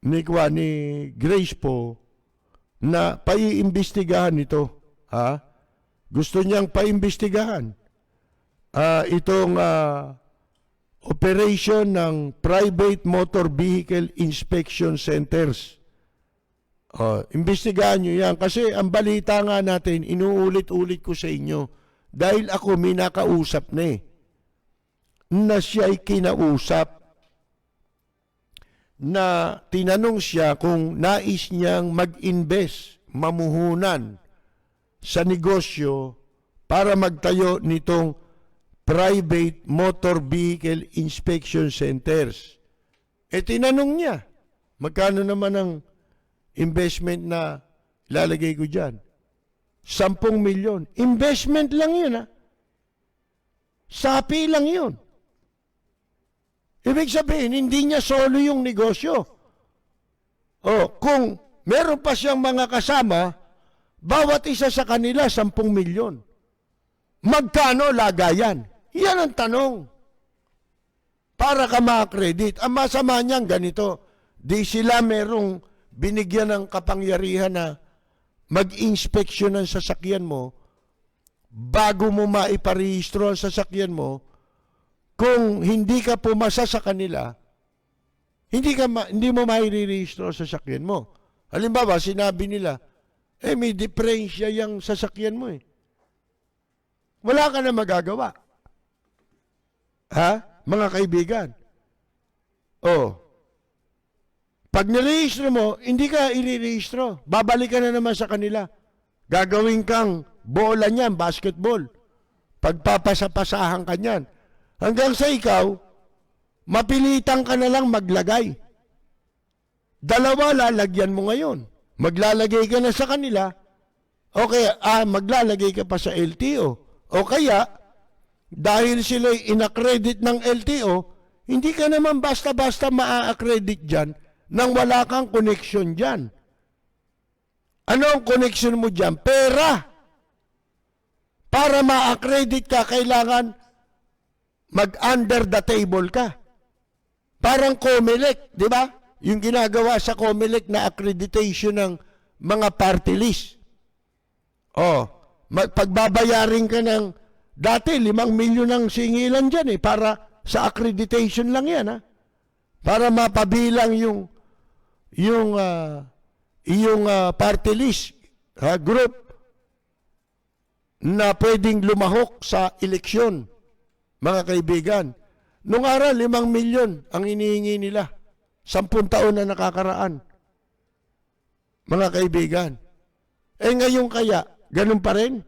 ni Grace po na paiimbestigahan ito. Gusto niyang paimbestigahan itong operation ng Private Motor Vehicle Inspection Centers. Imbestigahan niyo yan. Kasi ang balita nga natin, inuulit-ulit ko sa inyo, dahil ako may nakausap na siya'y kinausap, na tinanong siya kung nais niyang mag-invest, mamuhunan sa negosyo para magtayo nitong Private Motor Vehicle Inspection Centers. Tinanong niya, magkano naman ang investment na lalagay ko dyan? 10 milyon. Investment lang yun, Sapi lang yun. Ibig sabihin, hindi niya solo yung negosyo. Kung meron pa siyang mga kasama, bawat isa sa kanila 10 milyon. Magkano lagayan? Yan ang tanong. Para ka ma-credit. Ang masama niyan ganito, di sila merong binigyan ng kapangyarihan na mag-inspeksyon ng sasakyan mo bago mo maiparehistro ang sasakyan mo. Kung hindi ka pumasa sa kanila, hindi mo mairerehistro sa sasakyan mo. Halimbawa, sinabi nila, may diferensya yung sasakyan mo Wala ka na magagawa. Mga kaibigan? Pag nirehistro mo, hindi ka irerehistro. Babalik ka na naman sa kanila. Gagawin kang bola niyan, basketball. Pagpapasa-pasahan ka niyan. Hanggang sa ikaw, mapilitan ka na lang maglagay. 2 lalagyan mo ngayon. Maglalagay ka na sa kanila. Okay, maglalagay ka pa sa LTO. O kaya, dahil sila'y inaccredit ng LTO, hindi ka naman basta-basta maa-accredit dyan nang wala kang connection dyan. Ano ang connection mo dyan? Pera. Para ma-accredit ka, kailangan mag-under the table ka. Parang COMELEC, di ba? Yung ginagawa sa COMELEC na accreditation ng mga party list. Pagbabayarin ka ng, dati 5 milyon ang singilan dyan para sa accreditation lang yan Para mapabilang yung party list group na pwedeng lumahok sa eleksyon, mga kaibigan. Nung araw, 5 milyon ang inihingi nila. 10 taon na nakakaraan. Mga kaibigan. Ngayon kaya, ganun pa rin?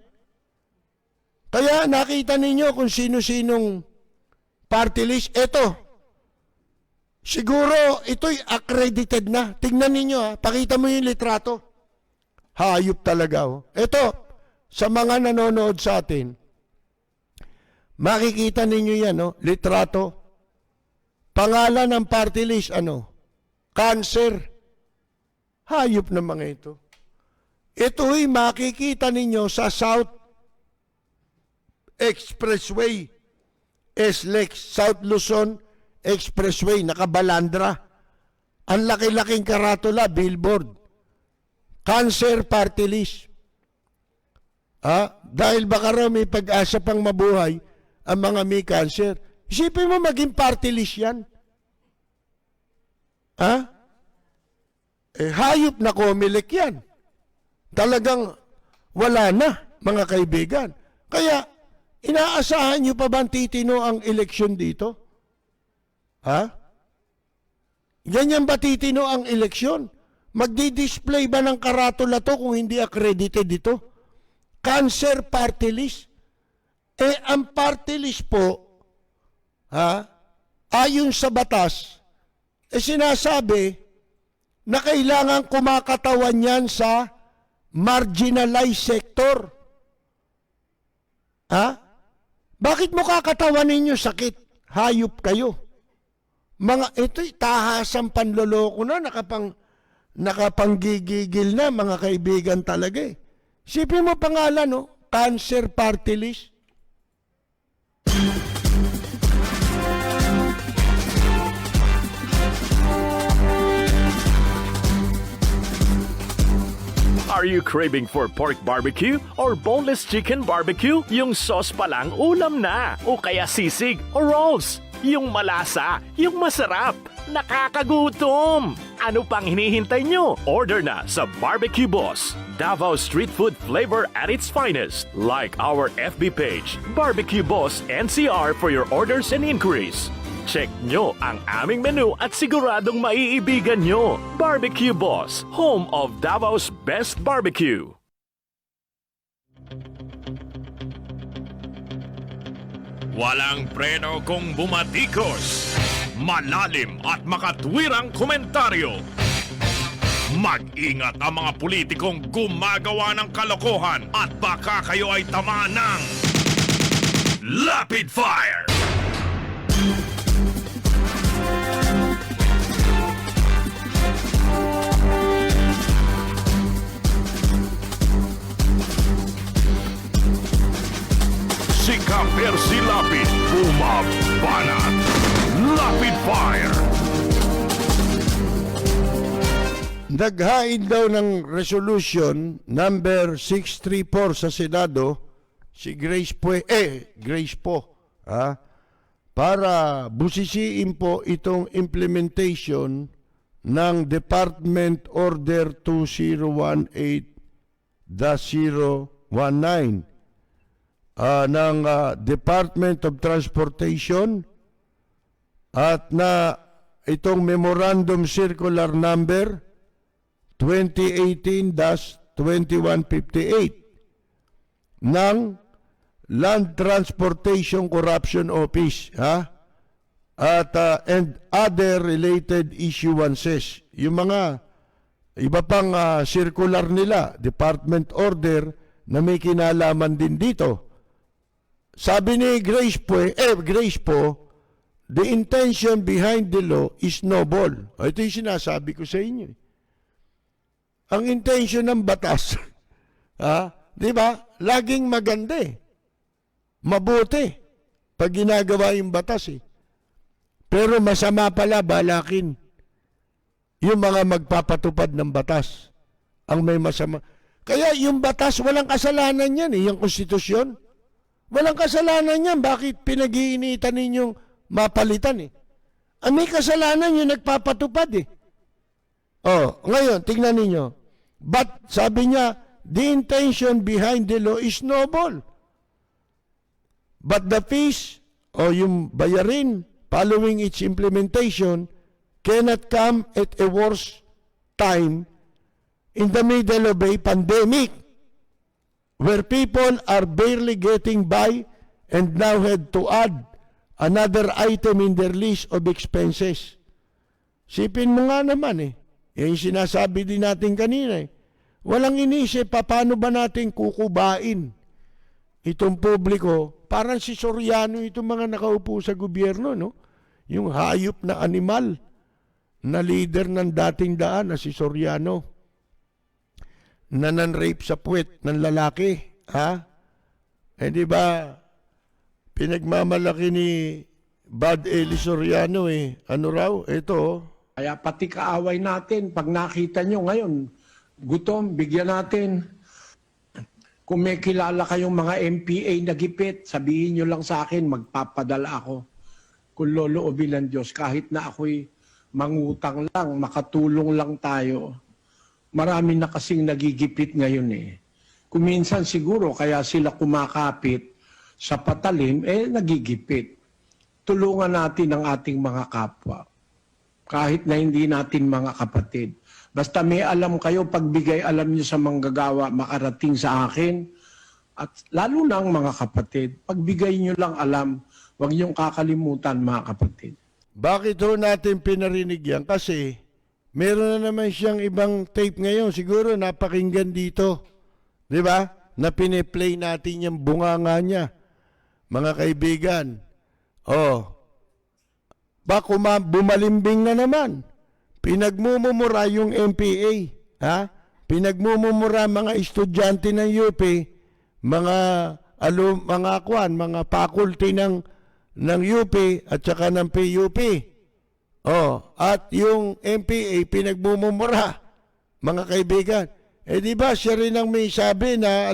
Kaya nakita ninyo kung sino-sinong party list. Eto, siguro ito'y accredited na. Tingnan ninyo pakita mo yung litrato. Hayop talaga. Eto, sa mga nanonood sa atin, makikita ninyo yan, litrato. Pangalan ng party list, Cancer. Hayop na mga ito. Ito'y makikita ninyo sa South Expressway, SLEX, South Luzon Expressway, nakabalandra. Ang laki-laking karatula, billboard. Cancer party list. Dahil baka raw may pag-asa pang mabuhay ang mga may cancer. Isipin mo maging party list yan. Hayop na COMELEC yan. Talagang wala na, mga kaibigan. Kaya, inaasahan nyo pa bang titino ang eleksyon dito? Ganyan ba titino ang eleksyon? Magdi-display ba ng karatula to kung hindi accredited dito? Cancer party list. Ang party list po, ayon sa batas, sinasabi na kailangan kumakatawan yan sa marginalized sector. Bakit mo kakatawan ninyo sakit? Hayop kayo. Ito'y tahasang panloloko na, nakapanggigigil na, mga kaibigan talaga Sipin mo pangalan, Cancer party list. Are you craving for pork barbecue or boneless chicken barbecue? Yung sauce pa lang ulam na. O kaya sisig o rolls. Yung malasa, yung masarap, nakakagutom. Ano pang hinihintay nyo? Order na sa Barbecue Boss. Davao street food flavor at its finest. Like our FB page, Barbecue Boss NCR for your orders and inquiries. Check nyo ang aming menu at siguradong maiibigan nyo. Barbecue Boss, home of Davao's best barbecue. Walang preno kung bumatikos. Malalim at makatwirang komentaryo. Mag-ingat ang mga politikong gumagawa ng kalokohan at baka kayo ay tamaan ng Rapid Fire! Si Kapersi Lapid, bumabanat. Rapid Fire! Naghain daw ng resolution number 634 sa Senado si Grace Po, para busisiin po itong implementation ng Department Order 2018-019 ng Department of Transportation at na itong Memorandum Circular Number 2018-2158 ng Land Transportation Corruption Office and other related issuances. Yung mga iba pang circular nila, department order na may kinalaman din dito. sabi ni Grace po, the intention behind the law is noble. Ito yung sinasabi ko sa inyo. Ang intention ng batas, di ba? Laging maganda eh. Mabuti pag ginagawa yung batas eh. Pero masama pala balakin yung mga magpapatupad ng batas. Ang may masama. Kaya yung batas, walang kasalanan yan eh, yung konstitusyon. Walang kasalanan yan. Bakit pinag-iinitan ninyong mapalitan eh? Ang may kasalanan yung nagpapatupad eh. Ngayon, tingnan ninyo. But, sabi niya, the intention behind the law is noble. But the fees, yung bayarin, following its implementation, cannot come at a worse time in the middle of a pandemic where people are barely getting by and now had to add another item in their list of expenses. Sipin mo nga naman eh. Yung sinasabi din natin kanina eh. Walang inisip paano ba natin kukubain itong publiko. Parang si Soriano itong mga nakaupo sa gobyerno, no? Yung hayop na animal na leader ng dating daan na si Soriano na nan-rape sa puwet ng lalaki, di ba, pinagmamalaki ni Bad Eli Soriano eh. Ano raw? Ito. Kaya pati kaaway natin, pag nakita nyo ngayon, gutom, bigyan natin. Kung may kilala kayong mga MPA na gipit, sabihin nyo lang sa akin, magpapadala ako. Kung loloobin ng Diyos, kahit na ako'y mangutang lang, makatulong lang tayo. Marami na kasing nagigipit ngayon eh. Kung minsan siguro kaya sila kumakapit sa patalim, nagigipit. Tulungan natin ang ating mga kapwa. Kahit na hindi natin mga kapatid. Basta may alam kayo, pagbigay alam nyo sa manggagawa, makarating sa akin. At lalo na ang mga kapatid, pagbigay nyo lang alam, huwag nyong kakalimutan mga kapatid. Bakit ho natin pinarinig yan? Kasi meron na naman siyang ibang tape ngayon. Siguro napakinggan dito. Di ba? Na piniplay natin yung bunganga niya. Mga kaibigan. Bumalimbing na naman. Pinagmumura yung MPA. Pinagmumura mga estudyante ng UP, mga faculty ng UP at saka ng PUP. At yung MPA pinagmumura, mga kaibigan. Di ba siya rin ang may sabi na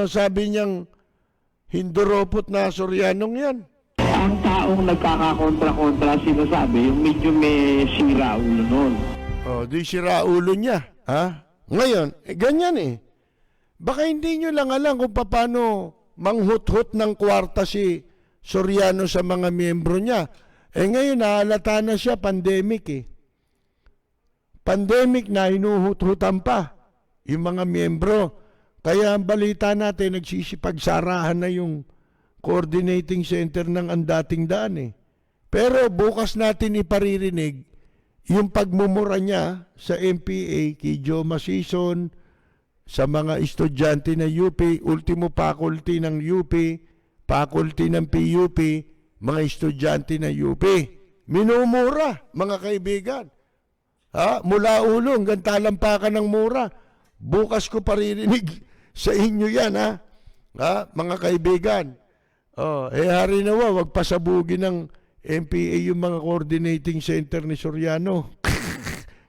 sabi niyang hinduropot na Sorianong yan. Ang taong nagkakakontra-kontra sinasabi, yung medyo may sira ulo nun. Di sira ulo niya. Ngayon, ganyan eh. Baka hindi nyo lang alam kung paano manghut-hut ng kwarta si Soriano sa mga miyembro niya. Ngayon, nahalata na siya, pandemic eh. Pandemic na, hinuhut-hutan pa yung mga miyembro. Kaya ang balita natin, nagsisipagsarahan na yung coordinating center ng Andating Daan eh. Pero bukas natin iparirinig yung pagmumura niya sa MPA, kay Joe Masison, sa mga estudyante ng UP, ultimo faculty ng UP, faculty ng PUP, mga estudyante ng UP. Minumura, mga kaibigan. Mula ulo hanggang talampakan ng mura. Bukas ko paririnig sa inyo yan, mga kaibigan. Hari nawa, wag pasabugin ng MPA yung mga coordinating center ni Soriano.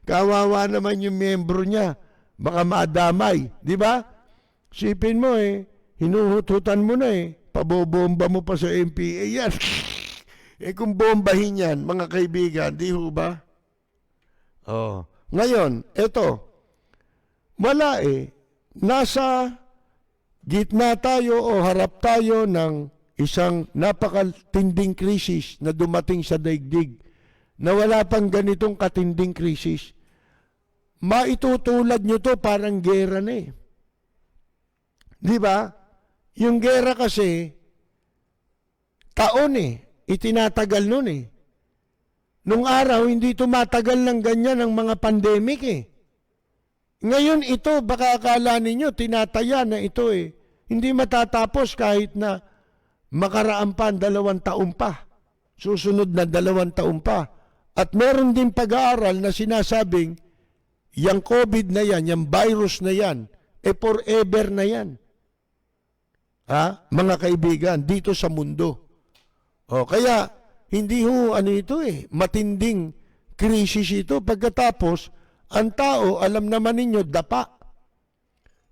Kawawa naman yung membro niya. Baka madamay, di ba? Sipin mo hinuhut-hutan mo na pabobomba mo pa sa MPA yan. Kung bombahin yan, mga kaibigan, di ho ba? Ngayon, eto, wala nasa gitna tayo o harap tayo ng isang napakatinding krisis na dumating sa daigdig na wala pang ganitong katinding krisis. Maitutulad nyo to parang gera na Di ba? Yung gera kasi, taon itinatagal nun Nung araw, hindi tumatagal ng ganyan ang mga pandemic Ngayon ito, baka akala ninyo, tinataya na ito hindi matatapos kahit na makaraan pa 2 taon pa. Susunod na 2 taon pa. At meron din pag-aaral na sinasabing, yung COVID na yan, yung virus na yan, forever na yan. Ha? Mga kaibigan, dito sa mundo. O, kaya, hindi ito matinding krisis ito. Pagkatapos, ang tao, alam naman ninyo, dapa.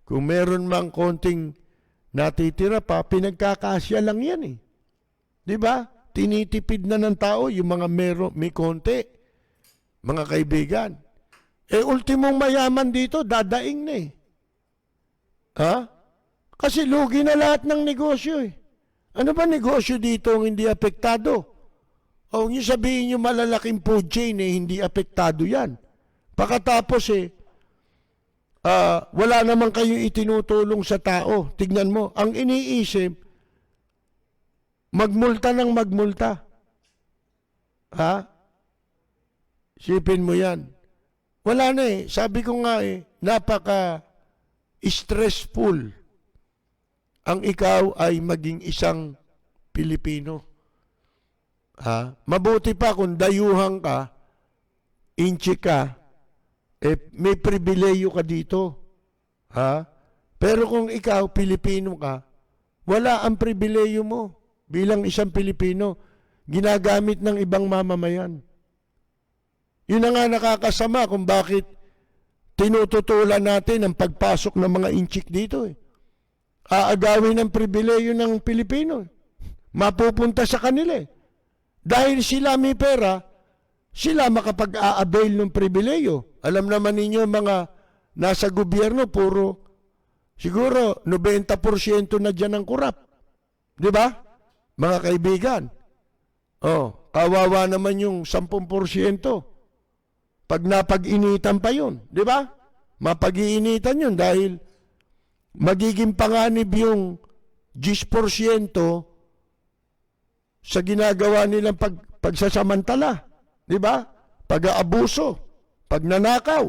Kung meron mang konting natitira pa, pinagkakasya lang yan eh. Di ba? Tinitipid na ng tao yung mga may konti. Mga kaibigan. Ultimong mayaman dito, dadaing na eh. Ha? Kasi lugi na lahat ng negosyo eh. Ano ba negosyo dito ang hindi apektado? O yung sabihin nyo malalaking food chain hindi apektado yan. Pagkatapos wala naman kayo itinutulong sa tao. Tignan mo, ang iniisip, magmulta ng magmulta. Ha? Sipin mo yan. Wala na sabi ko nga napaka-stressful ang ikaw ay maging isang Pilipino. Ha? Mabuti pa kung dayuhan ka, inchi ka, may pribileyo ka dito. Ha? Pero kung ikaw, Pilipino ka, wala ang pribileyo mo bilang isang Pilipino. Ginagamit ng ibang mamamayan. Yun na nga nakakasama kung bakit tinututulan natin ang pagpasok ng mga inchik dito. Aagawin ang pribileyo ng Pilipino. Mapupunta sa kanila. Dahil sila may pera, sila makapag-a-avail ng pribileyo. Alam naman ninyo mga nasa gobyerno, siguro 90% na dyan ang kurap. Di ba? Mga kaibigan. Kawawa naman yung 10%. Pag napag-initan pa yun, di ba? Mapag-iinitan yun dahil magiging panganib yung 10% sa ginagawa nilang pagsasamantala. Di ba? Pag-aabuso, pagnanakaw.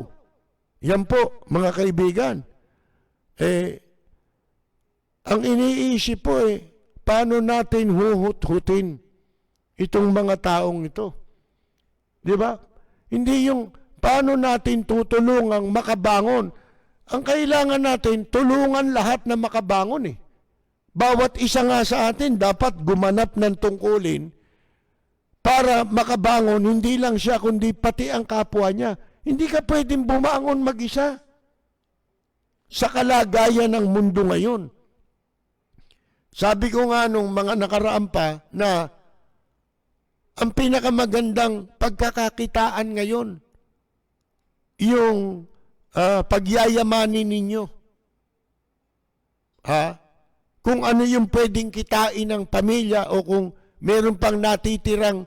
Yan po, mga kaibigan. Ang iniisip po paano natin huhut-hutin itong mga taong ito? Di ba? Hindi yung paano natin tutulungang makabangon. Ang kailangan natin, tulungan lahat na makabangon Bawat isa nga sa atin dapat gumanap ng tungkulin para makabangon, hindi lang siya kundi pati ang kapwa niya. Hindi ka pwedeng bumangon mag-isa sa kalagayan ng mundo ngayon. Sabi ko nga nung mga nakaraan pa na ang pinakamagandang pagkakakitaan ngayon, yung pagyayamanin ninyo. Kung ano yung pwedeng kitain ng pamilya o kung meron pang natitirang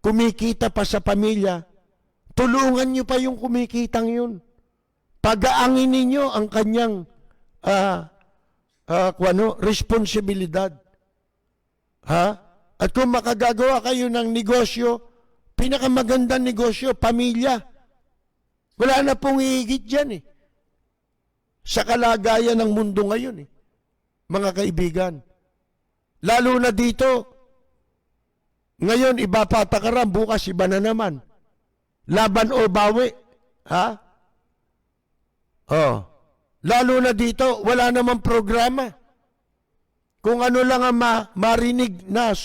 kumikita pa sa pamilya, tulungan nyo pa yung kumikitang yun. Pagaangin ninyo ang kanyang responsibilidad. At kung makagagawa kayo ng negosyo, pinakamagandang negosyo, pamilya. Wala na pong hihigit dyan sa kalagayan ng mundo ngayon mga kaibigan. Lalo na dito, ngayon iba patakaran, bukas iba na naman. Laban o bawi. Lalo na dito, wala namang programa. Kung ano lang ang marinig na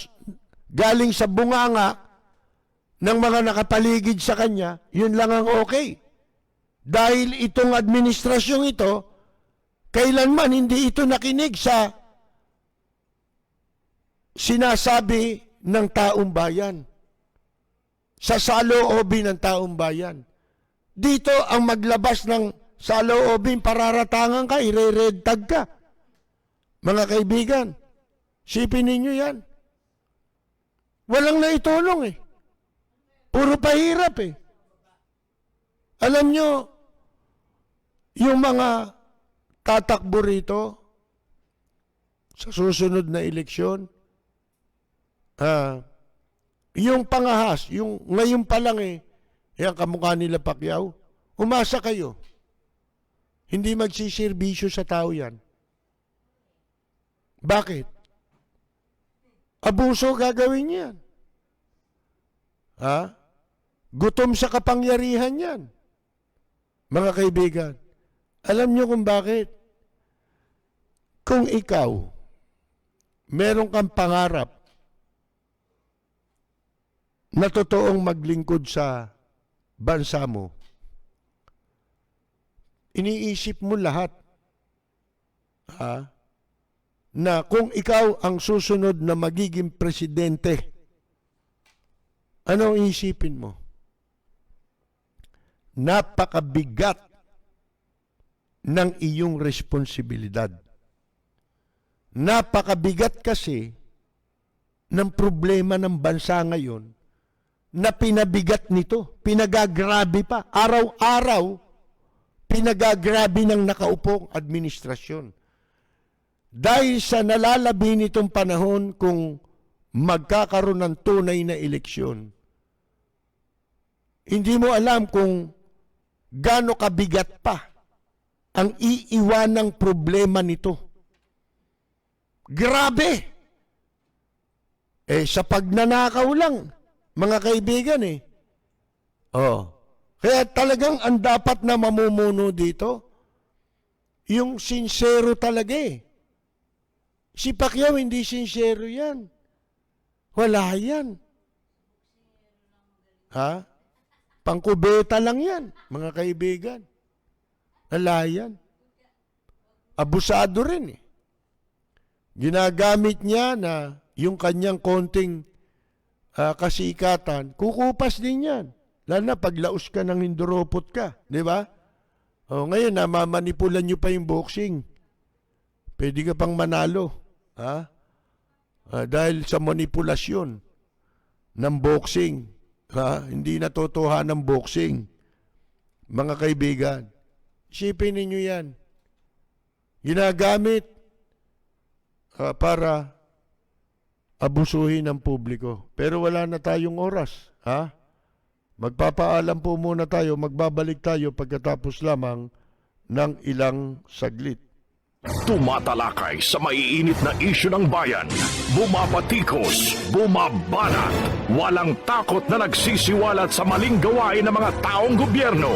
galing sa bunganga ng mga nakapaligid sa kanya, yun lang ang okay. Dahil itong administrasyong ito, kailanman hindi ito nakinig sa sinasabi ng taong bayan. Sa saloobin ng taong bayan. Dito ang maglabas ng saloobin, pararatangan ka, ire-red tag ka. Mga kaibigan, sipin ninyo yan. Walang naitulong Puro pahirap Alam nyo, yung mga tatakbo rito sa susunod na eleksyon, yung pangahas, yung ngayon pa lang yung kamukha nila Pacquiao, umasa kayo. Hindi magsiservisyo sa tao yan. Bakit? Abuso gagawin yan. Ha? Gutom sa kapangyarihan yan. Mga kaibigan, alam nyo kung bakit? Kung ikaw, meron kang pangarap na totoong maglingkod sa bansa mo, iniisip mo lahat na kung ikaw ang susunod na magiging presidente, ano ang isipin mo? Napakabigat ng iyong responsibilidad. Napakabigat kasi ng problema ng bansa ngayon na pinabigat nito, pinagagrabe pa. Araw-araw, pinagagrabe ng nakaupong administrasyon. Dahil sa nalalabi nitong panahon kung magkakaroon ng tunay na eleksyon, hindi mo alam kung gaano kabigat pa ang iiwanang problema nito. Grabe! Sa pagnanakaw lang, mga kaibigan Kaya talagang ang dapat na mamumuno dito, yung sincero talaga Si Pacquiao hindi sincero yan. Wala yan. Pangkubeta lang yan, mga kaibigan. Wala yan. Abusado rin Ginagamit niya na yung kanyang konting kasikatan, kukupas din yan. Lalo na paglaos ka ng hinduropot ka, di ba? Ngayon, mamanipulan nyo pa yung boxing. Pwede ka pang manalo. Dahil sa manipulasyon ng boxing. Hindi natotohanan ng boxing. Mga kaibigan, isipin ninyo yan. Ginagamit para abusuhin ng publiko. Pero wala na tayong oras. Magpapaalam po muna tayo, magbabalik tayo pagkatapos lamang ng ilang saglit. Tumatalakay sa maiinit na isyu ng bayan. Bumapatikos, bumabanat. Walang takot na nagsisiwalat sa maling gawain ng mga taong gobyerno.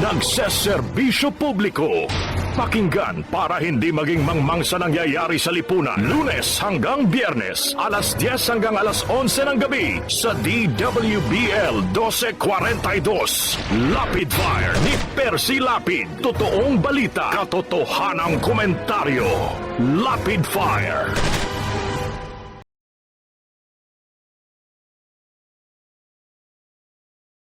Nagseserbisyo publiko. Pakinggan para hindi maging mangmang sa nangyayari sa lipunan. Lunes hanggang Biyernes, alas 10 hanggang alas 11 ng gabi sa DWBL 1242. Lapid Fire ni Percy Lapid. Totoong balita, katotohanang komentaryo. Lapid Fire.